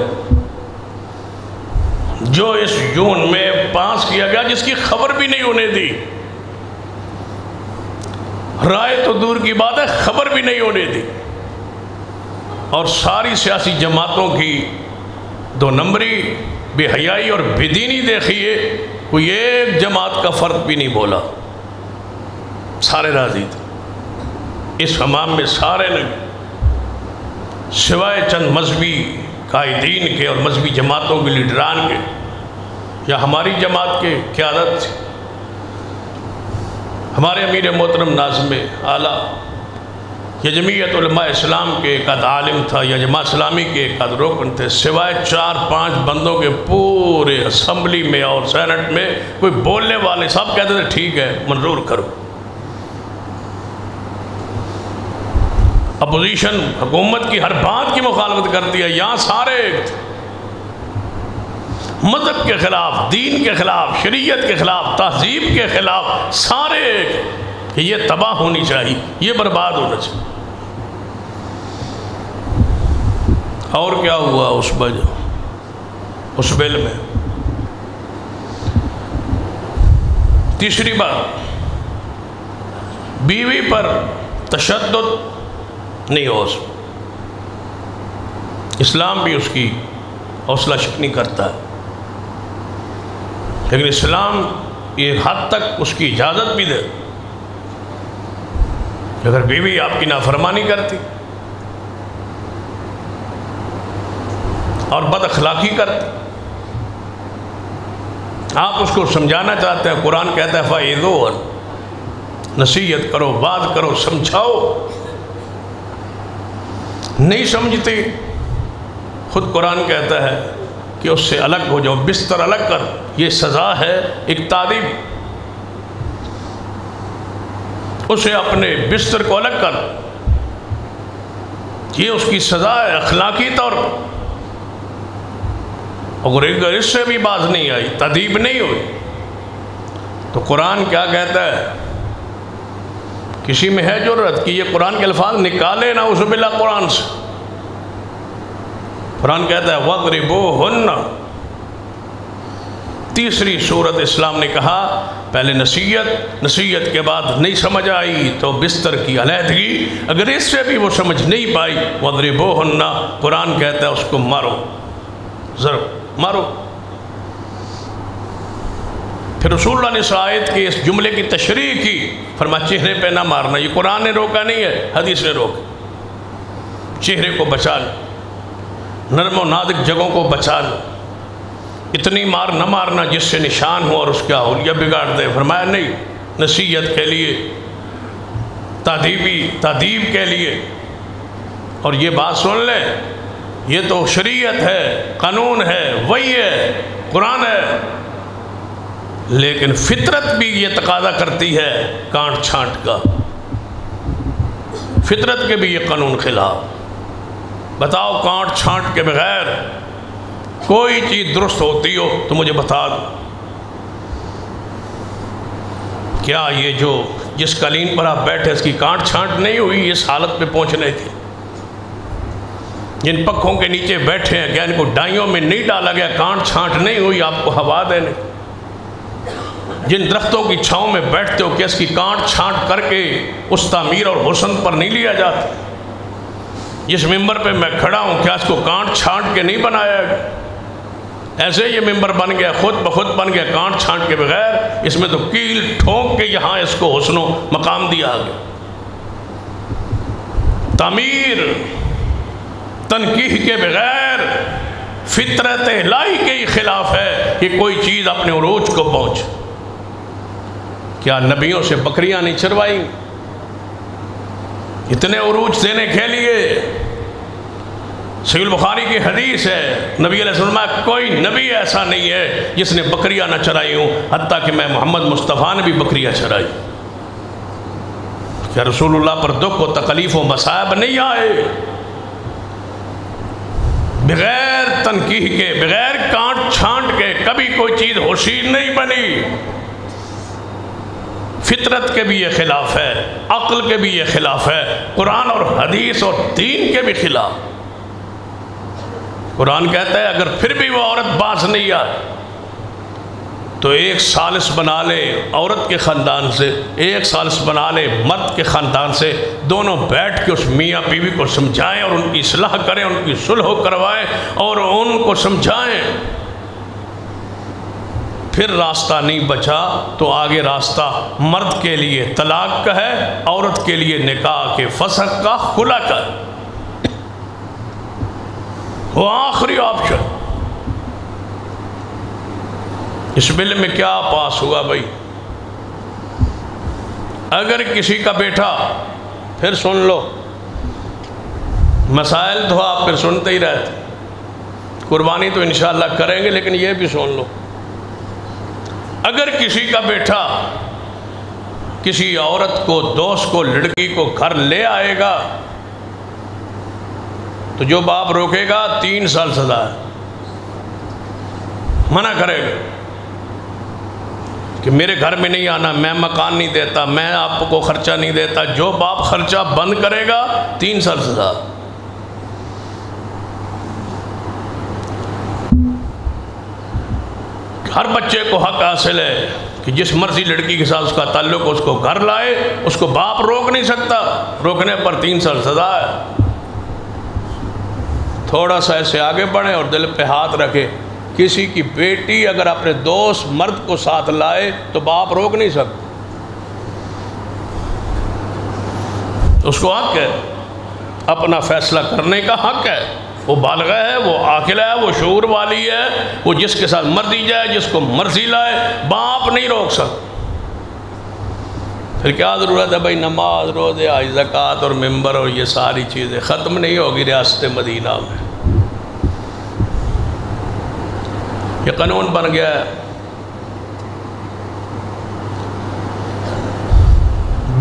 جو اس جون میں پاس کیا گیا، جس کی خبر بھی نہیں ہونے دی، رائے تو دور کی بات ہے، خبر بھی نہیں ہونے دی، اور ساری سیاسی جماعتوں کی 2 نمبری، بے حیائی اور بے دینی دیکھیے، کوئی ایک جماعت کا فرد بھی نہیں بولا، سارے راضی تھے۔ اس حمام میں سارے نے، سوائے چند مذہبی قائدین کے اور مذہبی جماعتوں کے لیڈران کے، یا ہماری جماعت کے قیادت تھی، ہمارے امیر محترم ناظم اعلیٰ، یا جمعیت علماء اسلام کے ایک عالم تھا، یا جماعت اسلامی کے ایک رکن تھے، سوائے 4-5 بندوں کے پورے اسمبلی میں اور سینٹ میں کوئی بولنے والے، سب کہتے تھے ٹھیک ہے منظور کرو۔ اپوزیشن حکومت کی ہر بات کی مخالفت کرتی ہے، یہاں سارے ایک تھے، مذہب کے خلاف، دین کے خلاف، شریعت کے خلاف، تہذیب کے خلاف، سارے ایک کہ یہ تباہ ہونی چاہیے، یہ برباد ہونا چاہیے۔ اور کیا ہوا اس وجہ؟ اس بل میں۔ تیسری بات، بیوی پر تشدد نہیں ہو، اسلام بھی اس کی حوصلہ شکنی کرتا ہے، لیکن اسلام یہ حد تک اس کی اجازت بھی دے کہ اگر بیوی آپ کی نافرمانی کرتی اور بد اخلاقی کرتی، آپ اس کو سمجھانا چاہتے ہیں، قرآن کہتا ہے فَإِذُوهُنَّ، نصیحت کرو، بات کرو، سمجھاؤ، نہیں سمجھتی، خود قرآن کہتا ہے کہ اس سے الگ ہو جاؤ، بستر الگ کر، یہ سزا ہے، ایک تعلیم، اسے اپنے بستر کو الگ کر، یہ اس کی سزا ہے اخلاقی طور پر۔ اگر اس سے بھی باز نہیں آئی، تادیب نہیں ہوئی، تو قرآن کیا کہتا ہے؟ کسی میں ہے جرأت کہ یہ قرآن کے الفاظ نکالے نا اعوذ باللہ قرآن سے؟ قرآن کہتا ہے وَاضْرِبُوهُنَّ۔ تیسری صورت اسلام نے کہا پہلے نصیحت کے بعد نہیں سمجھ آئی تو بستر کی علیحدگی، اگر اس سے بھی وہ سمجھ نہیں پائی وَاضْرِبُوهُنَّ، قرآن کہتا ہے اس کو مارو، ضرب مارو۔ پھر رسول اللہ نے اس آیت کی اس جملے کی تشریح کی، فرمایا چہرے پہ نہ مارنا، یہ قرآن نے روکا نہیں ہے، حدیث نے روکا، چہرے کو بچا لو، نرم و نازک جگہوں کو بچا لو، اتنی مار نہ مارنا جس سے نشان ہو اور اس کا حلیہ بگاڑ دے۔ فرمایا نہیں، نصیحت کے لیے، تادیب کے لیے۔ اور یہ بات سن لیں، یہ تو شریعت ہے، قانون ہے، وحی ہے، قرآن ہے، لیکن فطرت بھی یہ تقاضا کرتی ہے کانٹ چھانٹ کا، فطرت کے بھی یہ قانون خلاف۔ بتاؤ کانٹ چھانٹ کے بغیر کوئی چیز درست ہوتی ہو تو مجھے بتا دو۔ کیا یہ جو جس قالین پر آپ بیٹھے اس کی کانٹ چھانٹ نہیں ہوئی اس حالت پہ پہنچنے کی؟ جن پکھوں کے نیچے بیٹھے ہیں کیا ان کو ڈائیوں میں نہیں ڈالا گیا، کانٹ چھانٹ نہیں ہوئی آپ کو ہوا دینے؟ جن درختوں کی چھاؤں میں بیٹھتے ہو کیا اس کی کانٹ چھانٹ کر کے اس تعمیر اور حسن پر نہیں لیا جاتا؟ جس ممبر پہ میں کھڑا ہوں کیا اس کو کانٹ چھانٹ کے نہیں بنایا گیا؟ ایسے یہ ممبر بن گیا، خود بخود بن گیا کانٹ چھانٹ کے بغیر، اس میں تو کیل ٹھونک کے یہاں اس کو حسن و مقام دیا گیا۔ تعمیر تنقیح کے بغیر فطرت الہی کے ہی خلاف ہے کہ کوئی چیز اپنے عروج کو پہنچ۔ کیا نبیوں سے بکریاں نہیں چروائی؟ اتنے عروج دینے کے لیے صحیح البخاری کی حدیث ہے، نبی علیہ السلام کوئی نبی ایسا نہیں ہے جس نے بکریاں نہ چرائی ہوں، حتیٰ کہ میں محمد مصطفیٰ نے بھی بکریاں چرائی۔ کیا رسول اللہ پر دکھ و تکلیف و مصائب نہیں آئے؟ بغیر تنقیح کے، بغیر کانٹ چھانٹ کے کبھی کوئی چیز حسین نہیں بنی۔ فطرت کے بھی یہ خلاف ہے، عقل کے بھی یہ خلاف ہے، قرآن اور حدیث اور دین کے بھی خلاف۔ قرآن کہتا ہے اگر پھر بھی وہ عورت باز نہیں آئے تو ایک ثالث بنا لے عورت کے خاندان سے، ایک ثالث بنا لے مرد کے خاندان سے، دونوں بیٹھ کے اس میاں بیوی کو سمجھائیں اور ان کی اصلاح کریں، ان کی صلح کروائیں اور ان کو سمجھائیں۔ پھر راستہ نہیں بچا تو آگے راستہ مرد کے لیے طلاق کا ہے، عورت کے لیے نکاح کے فسخ کا، خلا کا ہے، وہ آخری آپشن۔ اس بل میں کیا پاس ہوا بھائی؟ اگر کسی کا بیٹا، پھر سن لو، مسائل تو آپ پھر سنتے ہی رہتے، قربانی تو انشاءاللہ کریں گے، لیکن یہ بھی سن لو، اگر کسی کا بیٹا کسی عورت کو، دوست کو، لڑکی کو گھر لے آئے گا تو جو باپ روکے گا 3 سال سزا ہے، منع کرے گا کہ میرے گھر میں نہیں آنا، میں مکان نہیں دیتا، میں آپ کو خرچہ نہیں دیتا، جو باپ خرچہ بند کرے گا 3 سال سزا۔ ہر بچے کو حق حاصل ہے کہ جس مرضی لڑکی کے ساتھ اس کا تعلق ہو اس کو گھر لائے، اس کو باپ روک نہیں سکتا، روکنے پر 3 سال سزا ہے۔ تھوڑا سا ایسے آگے بڑھیں اور دل پہ ہاتھ رکھے، کسی کی بیٹی اگر اپنے دوست مرد کو ساتھ لائے تو باپ روک نہیں سکتا، اس کو حق ہے، اپنا فیصلہ کرنے کا حق ہے، وہ بالغ ہے، وہ عاقل ہے، وہ شعور والی ہے، وہ جس کے ساتھ مرضی جائے، جس کو مرضی لائے، باپ نہیں روک سکتا۔ پھر کیا ضرورت ہے بھائی نماز روزے حج زکوٰۃ اور ممبر اور یہ ساری چیزیں ختم نہیں ہوگی ریاست مدینہ میں؟ یہ قانون بن گیا ہے۔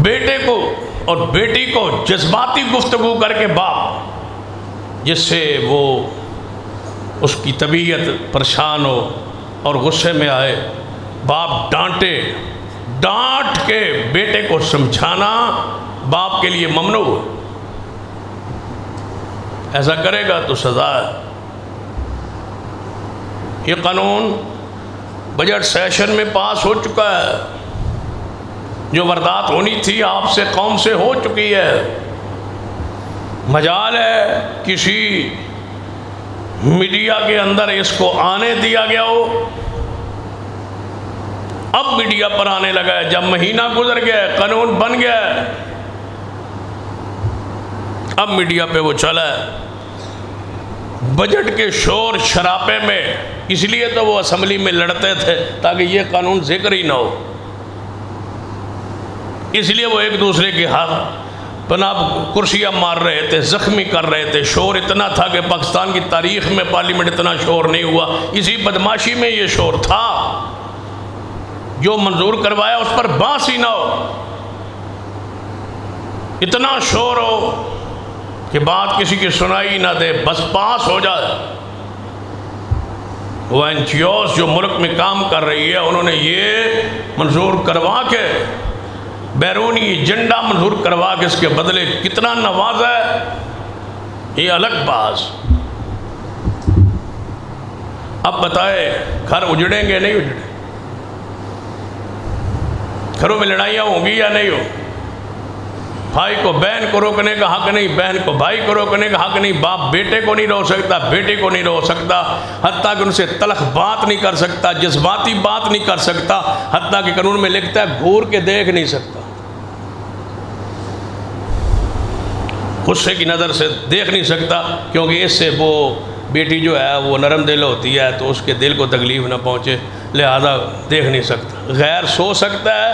بیٹے کو اور بیٹی کو جذباتی گفتگو کر کے باپ، جس سے وہ اس کی طبیعت پریشان ہو اور غصے میں آئے، باپ ڈانٹے، ڈانٹ کے بیٹے کو سمجھانا باپ کے لیے ممنوع ہے۔ ایسا کرے گا تو سزا ہے۔ یہ قانون بجٹ سیشن میں پاس ہو چکا ہے، جو واردات ہونی تھی آپ سے قوم سے ہو چکی ہے۔ مجال ہے کسی میڈیا کے اندر اس کو آنے دیا گیا ہو، اب میڈیا پر آنے لگا ہے، جب مہینہ گزر گیا ہے، قانون بن گیا ہے، اب میڈیا پہ وہ چلا ہے۔ بجٹ کے شور شرابے میں اس لیے تو وہ اسمبلی میں لڑتے تھے تاکہ یہ قانون ذکر ہی نہ ہو، اس لیے وہ ایک دوسرے کے ہاتھ پناہ کرسیاں مار رہے تھے، زخمی کر رہے تھے۔ شور اتنا تھا کہ پاکستان کی تاریخ میں پارلیمنٹ اتنا شور نہیں ہوا، اسی بدماشی میں یہ شور تھا۔ جو منظور کروایا اس پر بانس ہی نہ ہو، اتنا شور ہو کہ بات کسی کی سنائی نہ دے، بس پاس ہو جائے۔ وہ NGOs جو ملک میں کام کر رہی ہے، انہوں نے یہ منظور کروا کے، بیرونی ایجنڈا منظور کروا کے اس کے بدلے کتنا نوازا ہے، یہ الگ بات۔ اب بتائے گھر اجڑیں گے نہیں اجڑیں؟ گھروں میں لڑائیاں ہوں گی یا نہیں ہو؟ بھائی کو بہن کو روکنے کا حق نہیں، بہن کو بھائی کو روکنے کا حق نہیں، باپ بیٹے کو نہیں روک سکتا، بیٹے کو نہیں روک سکتا، حتیٰ کہ ان سے تلخ بات نہیں کر سکتا، جذباتی بات نہیں کر سکتا، حتیٰ کہ قانون میں لکھتا ہے گھور کے دیکھ نہیں سکتا، غصے کی نظر سے دیکھ نہیں سکتا، کیونکہ اس سے وہ بیٹی جو ہے وہ نرم دل ہوتی ہے تو اس کے دل کو تکلیف نہ پہنچے، لہذا دیکھ نہیں سکتا۔ غیر سو سکتا ہے،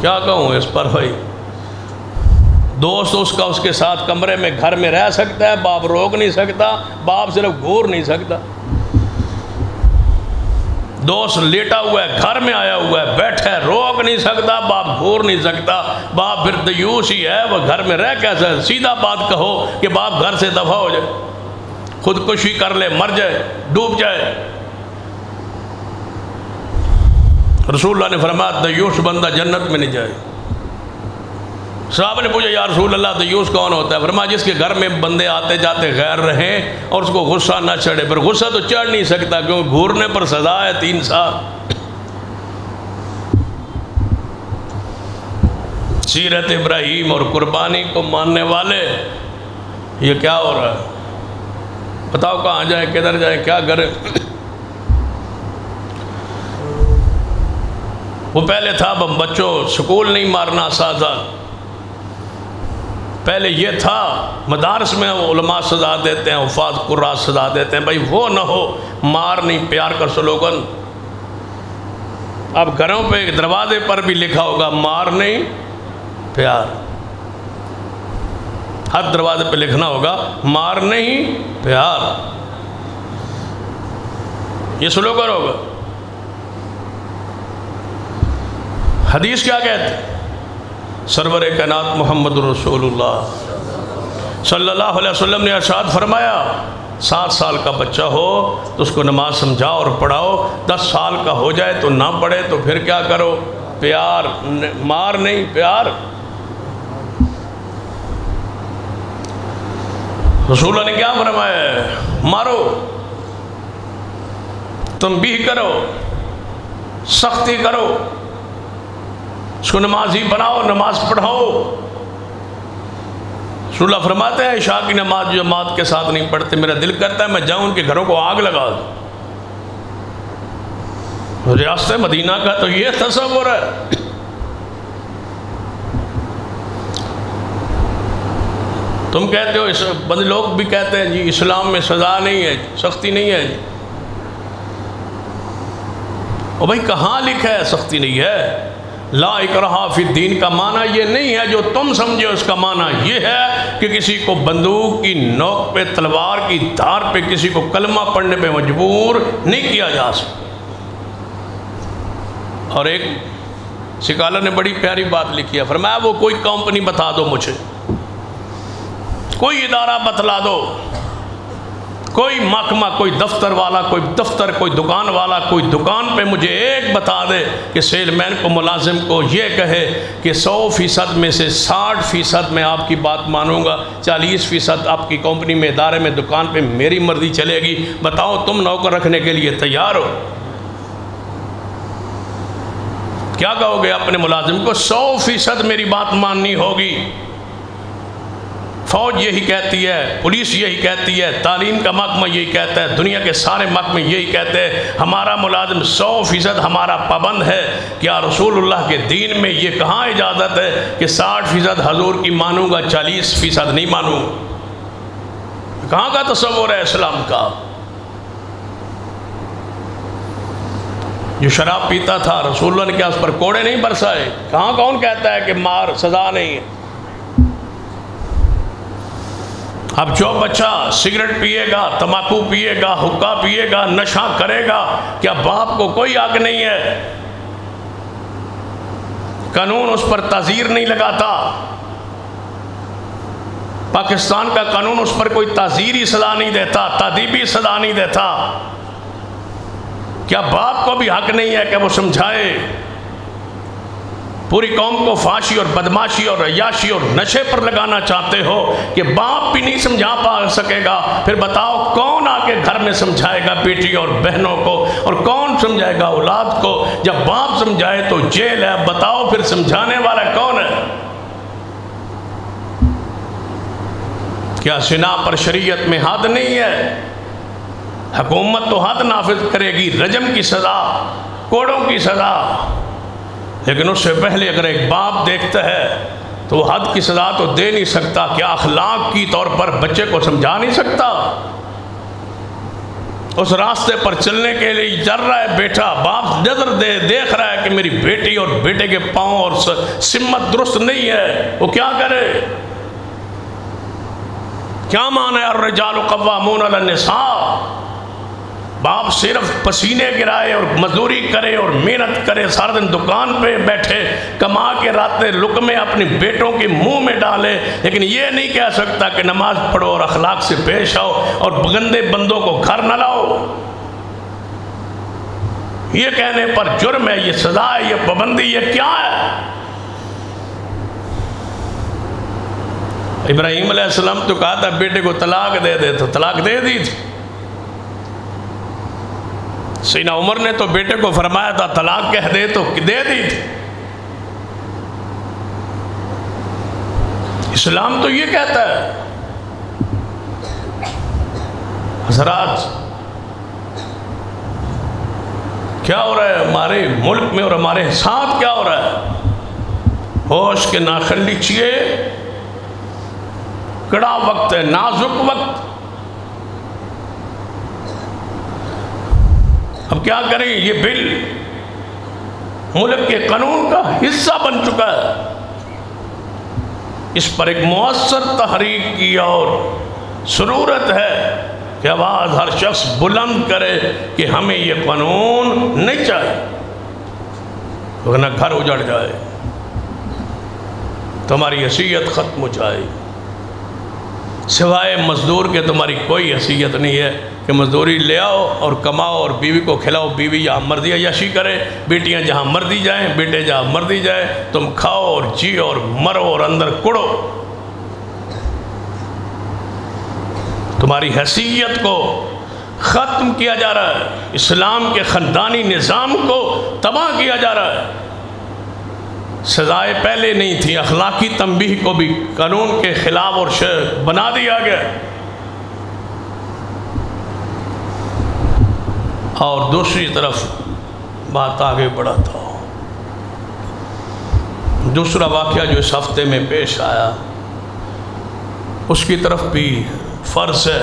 کیا کہوں اس پر بھائی؟ دوست اس کا اس کے ساتھ کمرے میں گھر میں رہ سکتا ہے، باپ روک نہیں سکتا، باپ صرف گھور نہیں سکتا۔ دوست لیٹا ہوا ہے، گھر میں آیا ہوا ہے، بیٹھا ہے، روک نہیں سکتا، باپ گھور نہیں سکتا، باپ پھر دیوس ہی ہے، وہ گھر میں رہ کیسا ہے؟ سیدھا بات کہو کہ باپ گھر سے دفع ہو جائے، خودکشی کر لے، مر جائے، ڈوب جائے۔ رسول اللہ نے فرمایا دیوس بندہ جنت میں نہیں جائے۔ صحابہ نے پوچھا یا رسول اللہ دیوس کون ہوتا ہے؟ فرمایا جس کے گھر میں بندے آتے جاتے غیر رہیں اور اس کو غصہ نہ چڑھے۔ پر غصہ تو چڑھ نہیں سکتا کیونکہ گھورنے پر سزا ہے 3 سال۔ سیرت ابراہیم اور قربانی کو ماننے والے، یہ کیا ہو رہا ہے؟ بتاؤ کہاں جائیں، کدھر جائیں، کیا کریں؟ وہ پہلے تھا بچوں سکول نہیں مارنا سازا، پہلے یہ تھا مدارس میں علماء سزا دیتے ہیں، حفاظ قراء سزا دیتے ہیں، بھائی وہ نہ ہو، مار نہیں پیار کا سلوگن۔ اب گھروں پہ ایک دروازے پر بھی لکھا ہوگا مار نہیں پیار، ہر دروازے پہ لکھنا ہوگا مار نہیں پیار، یہ سلوگن ہوگا۔ حدیث کیا کہتے ہیں؟ سرور کائنات محمد رسول اللہ صلی اللہ علیہ وسلم نے ارشاد فرمایا 7 سال کا بچہ ہو تو اس کو نماز سمجھاؤ اور پڑھاؤ، 10 سال کا ہو جائے تو نہ پڑھے تو پھر کیا کرو؟ پیار، مار نہیں پیار۔ رسول اللہ نے کیا فرمایا ہے؟ مارو، تم بھی کرو، سختی کرو، اس کو نمازی بناؤ، نماز پڑھاؤ۔ رسول اللہ فرماتے ہیں عشاء کی نماز جو جماعت کے ساتھ نہیں پڑھتے، میرا دل کرتا ہے میں جاؤں ان کے گھروں کو آگ لگا دوں۔ ریاست مدینہ کا تو یہ تصور ہے۔ تم کہتے ہو، بند لوگ بھی کہتے ہیں جی اسلام میں سزا نہیں ہے، سختی نہیں ہے جی۔ اور بھائی کہاں لکھا ہے سختی نہیں ہے؟ لا اکراہ فی الدین کا معنی یہ نہیں ہے جو تم سمجھے، اس کا معنی یہ ہے کہ کسی کو بندوق کی نوک پہ، تلوار کی دھار پہ کسی کو کلمہ پڑھنے پہ مجبور نہیں کیا جا سکتا۔ اور ایک سکالر نے بڑی پیاری بات لکھی ہے، فرمایا وہ کوئی کمپنی بتا دو مجھے، کوئی ادارہ بتلا دو، کوئی محکمہ، کوئی دفتر والا، کوئی دفتر، کوئی دکان والا، کوئی دکان پہ مجھے ایک بتا دے کہ سیل مین کو، ملازم کو یہ کہے کہ 100% میں سے 60% میں آپ کی بات مانوں گا، 40% آپ کی کمپنی میں، ادارے میں، دکان پہ میری مرضی چلے گی۔ بتاؤ تم نوکر رکھنے کے لیے تیار ہو؟ کیا کہو گے اپنے ملازم کو؟ 100% میری بات ماننی ہوگی۔ فوج یہی کہتی ہے، پولیس یہی کہتی ہے، تعلیم کا محکمہ یہی کہتا ہے، دنیا کے سارے محکمے یہی کہتے ہیں، ہمارا ملازم 100% ہمارا پابند ہے۔ کیا رسول اللہ کے دین میں یہ کہاں اجازت ہے کہ 60% حضور کی مانوں گا، 40% نہیں مانوں؟ کہاں کا تصور ہے اسلام کا؟ جو شراب پیتا تھا رسول اللہ نے کیا اس پر کوڑے نہیں برسائے؟ کہاں کون کہتا ہے کہ مار سزا نہیں ہے؟ اب جو بچہ سگریٹ پیے گا، تمباکو پیے گا، حقہ پیے گا، نشہ کرے گا، کیا باپ کو کوئی حق نہیں ہے؟ قانون اس پر تعزیر نہیں لگاتا؟ پاکستان کا قانون اس پر کوئی تعزیری سزا نہیں دیتا، تادیبی سزا نہیں دیتا؟ کیا باپ کو بھی حق نہیں ہے کہ وہ سمجھائے؟ پوری قوم کو فحاشی اور بدماشی اور عیاشی اور نشے پر لگانا چاہتے ہو کہ باپ بھی نہیں سمجھا پا سکے گا، پھر بتاؤ کون آ کے گھر میں سمجھائے گا بیٹی اور بہنوں کو، اور کون سمجھائے گا اولاد کو؟ جب باپ سمجھائے تو جیل ہے، بتاؤ پھر سمجھانے والا کون ہے؟ کیا زنا پر شریعت میں حد نہیں ہے؟ حکومت تو حد نافذ کرے گی، رجم کی سزا، کوڑوں کی سزا، لیکن اس سے پہلے اگر ایک باپ دیکھتا ہے تو وہ حد کی سزا تو دے نہیں سکتا، کیا اخلاق کی طور پر بچے کو سمجھا نہیں سکتا؟ اس راستے پر چلنے کے لیے چل رہا ہے بیٹا، باپ نظر دیکھ رہا ہے کہ میری بیٹی اور بیٹے کے پاؤں اور سمت درست نہیں ہے، وہ کیا کرے؟ کیا معنی ہے الرجال قوامون علی النساء؟ باپ صرف پسینے گرائے اور مزدوری کرے اور محنت کرے، سارا دن دکان پہ بیٹھے، کما کے راتیں لقمے اپنی بیٹوں کے منہ میں ڈالے، لیکن یہ نہیں کہہ سکتا کہ نماز پڑھو اور اخلاق سے پیش آؤ اور گندے بندوں کو گھر نہ لاؤ۔ یہ کہنے پر جرم ہے، یہ سزا ہے، یہ پابندی، یہ کیا ہے؟ ابراہیم علیہ السلام تو کہا تھا بیٹے کو طلاق دے دے، تو طلاق دے دی تھی۔ سیدنا عمر نے تو بیٹے کو فرمایا تھا طلاق کہہ دے، تو دے دی تھی۔ اسلام تو یہ کہتا ہے۔ حضرات، کیا ہو رہا ہے ہمارے ملک میں اور ہمارے ساتھ کیا ہو رہا ہے؟ ہوش کے ناخن لیجیے، کڑا وقت ہے، نازک وقت۔ اب کیا کریں؟ یہ بل ملک کے قانون کا حصہ بن چکا ہے، اس پر ایک مؤثر تحریک کی اور ضرورت ہے کہ آواز ہر شخص بلند کرے کہ ہمیں یہ قانون نہیں چاہیے، ورنہ گھر اجڑ جائے، تمہاری حیثیت ختم ہو جائے۔ سوائے مزدور کے تمہاری کوئی حیثیت نہیں ہے کہ مزدوری لے آؤ اور کماؤ اور بیوی کو کھلاؤ، بیوی جہاں مرضی عیاشی کرے، بیٹیاں جہاں مرضی جائیں، بیٹے جہاں مرضی جائیں، تم کھاؤ اور جیو اور مرو اور اندر کڑو۔ تمہاری حیثیت کو ختم کیا جا رہا ہے، اسلام کے خاندانی نظام کو تباہ کیا جا رہا ہے۔ سزائیں پہلے نہیں تھی، اخلاقی تنبیہ کو بھی قانون کے خلاف اور شرع بنا دیا گیا۔ اور دوسری طرف بات آگے بڑھاتا ہوں، دوسرا واقعہ جو اس ہفتے میں پیش آیا اس کی طرف بھی فرض ہے،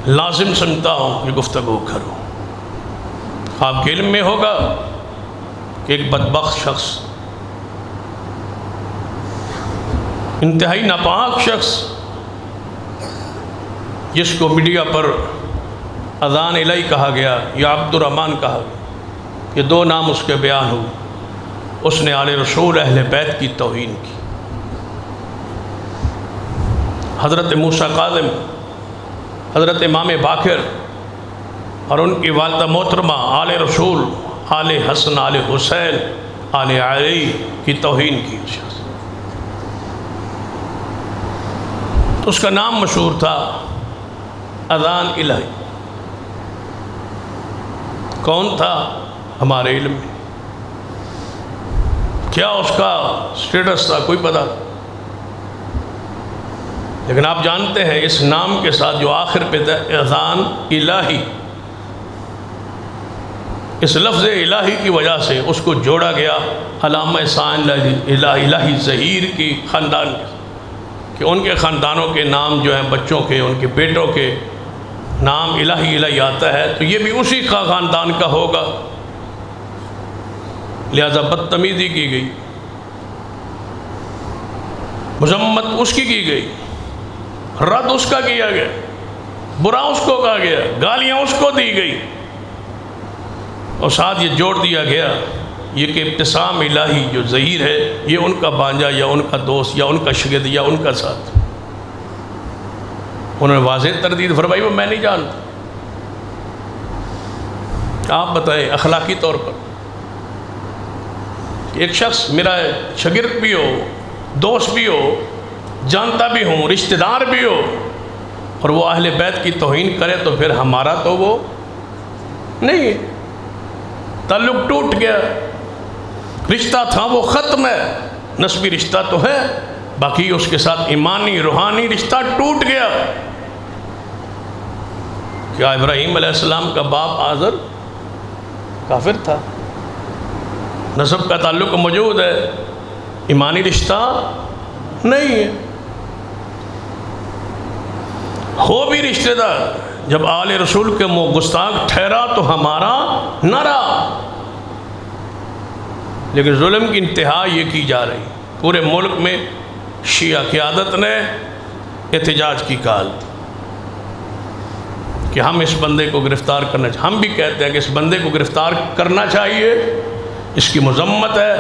لازم سمجھتا ہوں کہ گفتگو کروں۔ آپ کے علم میں ہوگا کہ ایک بدبخت شخص، انتہائی ناپاک شخص، جس کو میڈیا پر اذان الہی کہا گیا یا عبد الرحمن کہا گیا، یہ دو نام اس کے بیان ہوئے، اس نے آل رسول اہل بیت کی توہین کی۔ حضرت موسیٰ کاظم، حضرت امام باقر اور ان کی والدہ محترمہ آل رسول، آل حسن، آل حسین، آل علی کی توہین کی۔ اس کا نام مشہور تھا اذان الہی۔ کون تھا ہمارے علم میں؟ کیا اس کا سٹیٹس تھا؟ کوئی پتہ نہیں۔ لیکن آپ جانتے ہیں اس نام کے ساتھ جو آخر پہ تھا اذان الہی، اس لفظ الہی کی وجہ سے اس کو جوڑا گیا علامہ سائن الہی ظہیر کی خاندان کے، کہ ان کے خاندانوں کے نام جو ہیں بچوں کے، ان کے بیٹوں کے نام الہی الہی آتا ہے، تو یہ بھی اسی کا خاندان کا ہوگا، لہذا بدتمیزی کی گئی، مذمت اس کی گئی، رد اس کا کیا گیا، برا اس کو کہا گیا، گالیاں اس کو دی گئی، اور ساتھ یہ جوڑ دیا گیا یہ کہ ابتسام الہی جو ظہیر ہے یہ ان کا بانجا یا ان کا دوست یا ان کا شاگرد یا ان کا ساتھ۔ انہوں نے واضح تردید فرمائی، وہ میں نہیں جانتا۔ آپ بتائیں اخلاقی طور پر ایک شخص میرا شاگرد بھی ہو، دوست بھی ہو، جانتا بھی ہوں، رشتہ دار بھی ہو، اور وہ اہل بیت کی توہین کرے تو پھر ہمارا تو وہ نہیں ہے، تعلق ٹوٹ گیا، رشتہ تھا وہ ختم ہے، نسبی رشتہ تو ہے، باقی اس کے ساتھ ایمانی روحانی رشتہ ٹوٹ گیا۔ کیا ابراہیم علیہ السلام کا باپ آزر کافر تھا؟ نسب کا تعلق موجود ہے، ایمانی رشتہ نہیں ہے۔ ہو بھی رشتہ دار، جب آل رسول کے گستاخ ٹھہرا تو ہمارا نہ رہا۔ لیکن ظلم کی انتہا یہ کی جا رہی، پورے ملک میں شیعہ قیادت نے احتجاج کی کال کہ ہم اس بندے کو گرفتار کرنا چاہیے، ہم بھی کہتے ہیں کہ اس بندے کو گرفتار کرنا چاہیے، اس کی مذمت ہے،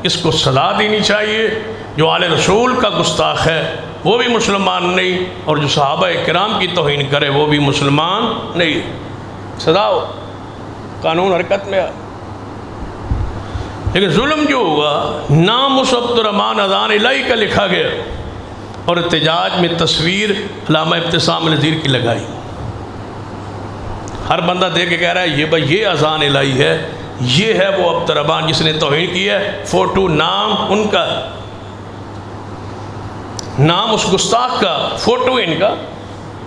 اس کو سزا دینی چاہیے۔ جو آل رسول کا گستاخ ہے وہ بھی مسلمان نہیں، اور جو صحابہ کرام کی توہین کرے وہ بھی مسلمان نہیں، سزا ہو، قانون حرکت میں آئے۔ لیکن ظلم جو ہوا، نام اس عبد الرحمن اذان الہی کا لکھا گیا اور احتجاج میں تصویر علامہ ابتسام الظہیر کی لگائی۔ ہر بندہ دیکھ کے کہہ رہا ہے یہ بھائی یہ اذان الہی ہے، یہ ہے وہ عبد الرحمن جس نے توہین کی ہے، فوٹو نام ان کا، نام اس گستاخ کا، فوٹو ان کا،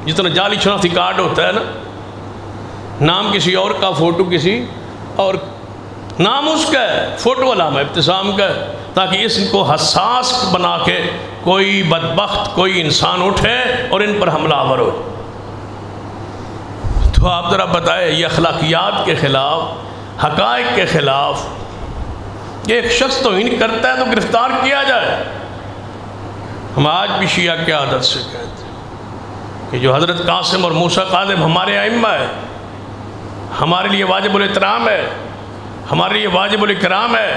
جتنا جعلی شناختی کارڈ ہوتا ہے نا، نام کسی اور کا، فوٹو کسی اور، نام اس کا ہے، فوٹو علامہ ابتسام کا ہے، تاکہ اس کو حساس بنا کے کوئی بدبخت کوئی انسان اٹھے اور ان پر حملہ آور ہو۔ تو آپ ذرا بتائیں، یہ اخلاقیات کے خلاف، حقائق کے خلاف یہ ایک شخص توہین کرتا ہے تو گرفتار کیا جائے۔ ہم آج بھی شیعہ کی عادت سے کہتے ہیں کہ جو حضرت قاسم اور موسیٰ کاظم ہمارے ائمہ ہے، ہمارے لیے واجب الاحترام ہے، ہمارے لیے واجب الاکرام ہے۔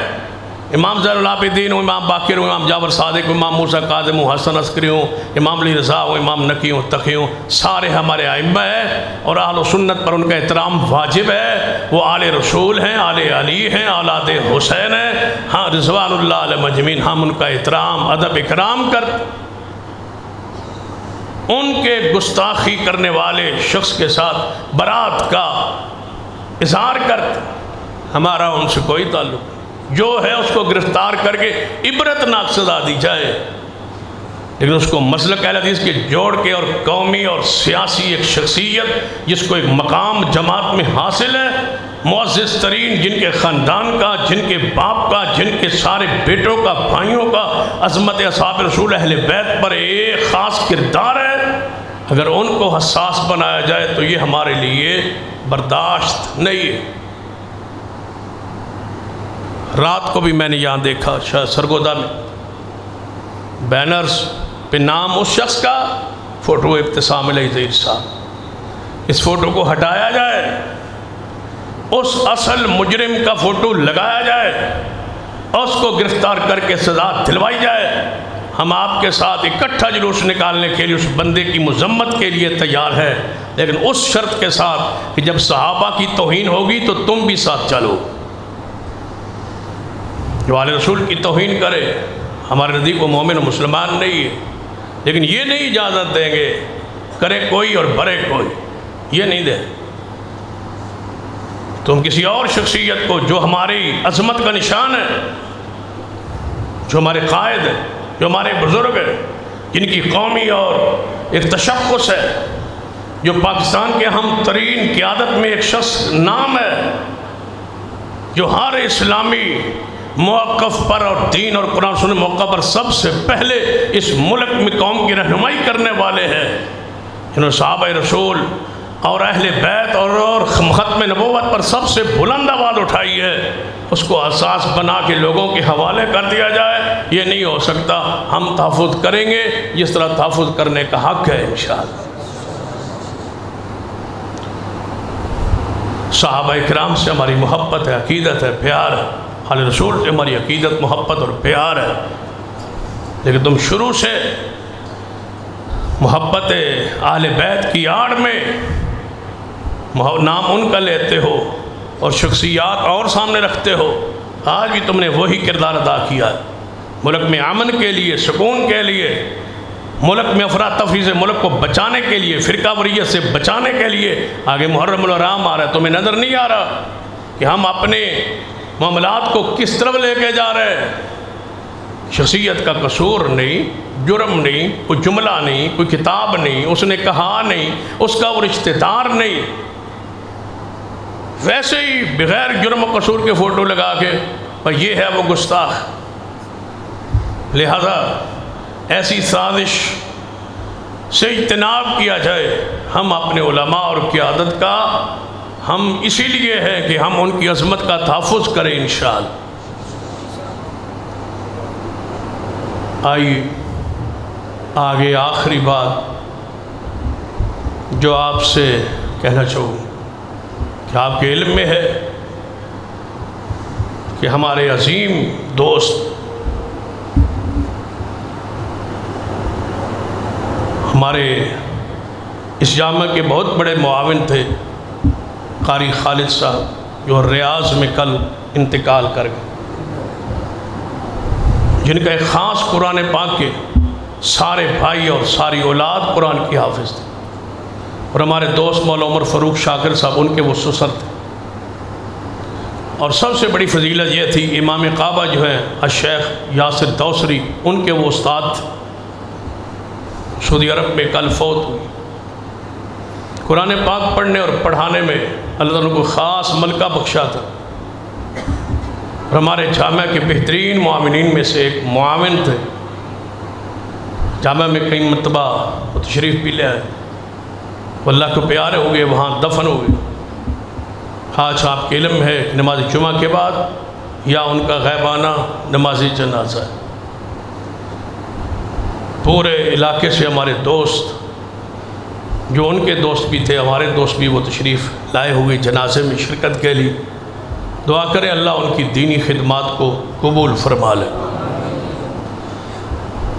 امام زین العابدین ہوں، امام باقر ہوں، امام جعفر صادق ہوں، امام موسیٰ کاظم ہوں، حسن عسکری ہوں، امام علی رضا ہوں، امام نقی ہوں، تقی ہوں، سارے ہمارے ائمہ ہیں، اور اہل سنت پر ان کا احترام واجب ہے۔ وہ آل رسول ہیں، آل علی ہیں، اولاد حسین ہیں، ہاں رضوان اللہ علیہ مجمعین، ہم ان کا احترام ادب اکرام کرتے۔ ان کے گستاخی کرنے والے شخص کے ساتھ برات کا اظہار کرتے، ہمارا ان سے کوئی تعلق نہیں، جو ہے اس کو گرفتار کر کے عبرتناک سزا دی جائے، لیکن اس کو مسلک اہل حدیث کے جوڑ کے اور قومی اور سیاسی ایک شخصیت جس کو ایک مقام جماعت میں حاصل ہے، معزز ترین، جن کے خاندان کا، جن کے باپ کا، جن کے سارے بیٹوں کا، بھائیوں کا عظمت اصحاب رسول اہل بیت پر ایک خاص کردار ہے، اگر ان کو حساس بنایا جائے تو یہ ہمارے لیے برداشت نہیں ہے۔ رات کو بھی میں نے یہاں دیکھا شاید سرگودا میں بینرز پہ نام اس شخص کا، فوٹو ابتسام علیہ زیر صاحب، اس فوٹو کو ہٹایا جائے، اس اصل مجرم کا فوٹو لگایا جائے، اور اس کو گرفتار کر کے سزا دلوائی جائے۔ ہم آپ کے ساتھ اکٹھا جلوس نکالنے کے لیے اس بندے کی مذمت کے لیے تیار ہے، لیکن اس شرط کے ساتھ کہ جب صحابہ کی توہین ہوگی تو تم بھی ساتھ چلو۔ جو آل رسول کی توہین کرے ہمارے نزدیک وہ مومن و مسلمان نہیں ہے، لیکن یہ نہیں اجازت دیں گے کرے کوئی اور برے کوئی، یہ نہیں دیں۔ تم کسی اور شخصیت کو جو ہماری عظمت کا نشان ہے، جو ہمارے قائد ہیں، جو ہمارے بزرگ ہیں، جن کی قومی اور ایک تشخص ہے، جو پاکستان کے اہم ترین قیادت میں ایک شخص نام ہے، جو ہر اسلامی موقف پر اور دین اور قرآن سننے موقع پر سب سے پہلے اس ملک میں قوم کی رہنمائی کرنے والے ہیں، جنہوں نے صحابہ رسول اور اہل بیت اور ختم نبوت پر سب سے بلند آواز اٹھائی ہے، اس کو اساس بنا کے لوگوں کے حوالے کر دیا جائے، یہ نہیں ہو سکتا۔ ہم تحفظ کریں گے جس طرح تحفظ کرنے کا حق ہے انشاءاللہ۔ صحابہ کرام سے ہماری محبت ہے، عقیدت ہے، پیار ہے، آل رسول سے ہماری عقیدت، محبت اور پیار ہے، لیکن تم شروع سے محبت اہل بیت کی آڑ میں نام ان کا لیتے ہو اور شخصیات اور سامنے رکھتے ہو۔ آج بھی تم نے وہی کردار ادا کیا ہے، ملک میں امن کے لیے، سکون کے لیے، ملک میں افراتفری سے ملک کو بچانے کے لیے، فرقہ واریت سے بچانے کے لیے۔ آگے محرم الحرام آ رہا ہے، تمہیں نظر نہیں آ رہا کہ ہم اپنے معاملات کو کس طرف لے کے جا رہے ہیں؟ شخصیت کا قصور نہیں، جرم نہیں، کوئی جملہ نہیں، کوئی کتاب نہیں، اس نے کہا نہیں، اس کا وہ رشتہ دار نہیں، ویسے ہی بغیر جرم و قصور کے فوٹو لگا کے اور یہ ہے وہ گستاخ۔ لہذا ایسی سازش سے اجتناب کیا جائے۔ ہم اپنے علماء اور قیادت کا ہم اسی لیے ہے کہ ہم ان کی عظمت کا تحفظ کریں انشاءاللہ۔ آئیے آگے آخری بات جو آپ سے کہنا چاہوں کہ آپ کے علم میں ہے کہ ہمارے عظیم دوست، ہمارے اس جامعہ کے بہت بڑے معاون تھے قاری خالد صاحب، جو ریاض میں کل انتقال کر گئے، جن کا ایک خاص قرآن پاک کے سارے بھائی اور ساری اولاد قرآن کی حافظ تھے، اور ہمارے دوست مولانا عمر فاروق شاکر صاحب ان کے وہ سسر تھے۔ اور سب سے بڑی فضیلت یہ تھی، امام کعبہ جو ہیں الشیخ یاسر دوسری، ان کے وہ استاد تھے، سعودی عرب میں کل فوت ہوئی۔ قرآن پاک پڑھنے اور پڑھانے میں اللہ تعالیٰ کو خاص ملکہ بخشا تھا، اور ہمارے جامعہ کے بہترین معاونین میں سے ایک معاون تھے۔ جامعہ میں کئی مرتبہ وہ تشریف بھی لے آئے، وہ اللہ کو پیارے ہو گئے، وہاں دفن ہو گئے۔ آج آپ کے علم ہے کہ نماز جمعہ کے بعد یا ان کا غیبانہ نماز جنازہ ہے۔ پورے علاقے سے ہمارے دوست، جو ان کے دوست بھی تھے، ہمارے دوست بھی، وہ تشریف لائے ہوئے جنازے میں شرکت کے لیے۔ دعا کریں اللہ ان کی دینی خدمات کو قبول فرما لے۔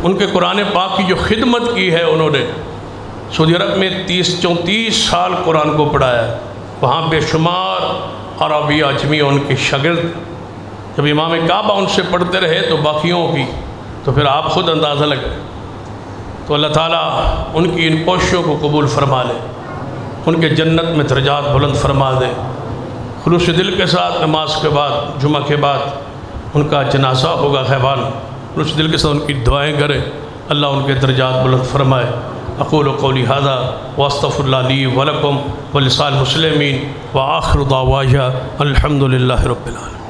ان کے قرآن پاک کی جو خدمت کی ہے انہوں نے، سعودی عرب میں 34 سال قرآن کو پڑھایا ہے، وہاں بے شمار عربی عجمی ان کے شاگرد۔ جب امام کعبہ ان سے پڑھتے رہے تو باقیوں کی، تو پھر آپ خود اندازہ لگائیں تو اللہ تعالیٰ ان کی ان کوششوں کو قبول فرما لے، ان کے جنت میں درجات بلند فرما دے۔ خلوص دل کے ساتھ نماز کے بعد، جمعہ کے بعد ان کا جنازہ ہوگا خیبان، خلوص دل کے ساتھ ان کی دعائیں کرے، اللہ ان کے درجات بلند فرمائے۔ اقول قولی ھذا واستغفر اللہ لی ولکم ولسائر المسلمین وآخر دعوانا الحمد للہ رب العالمین۔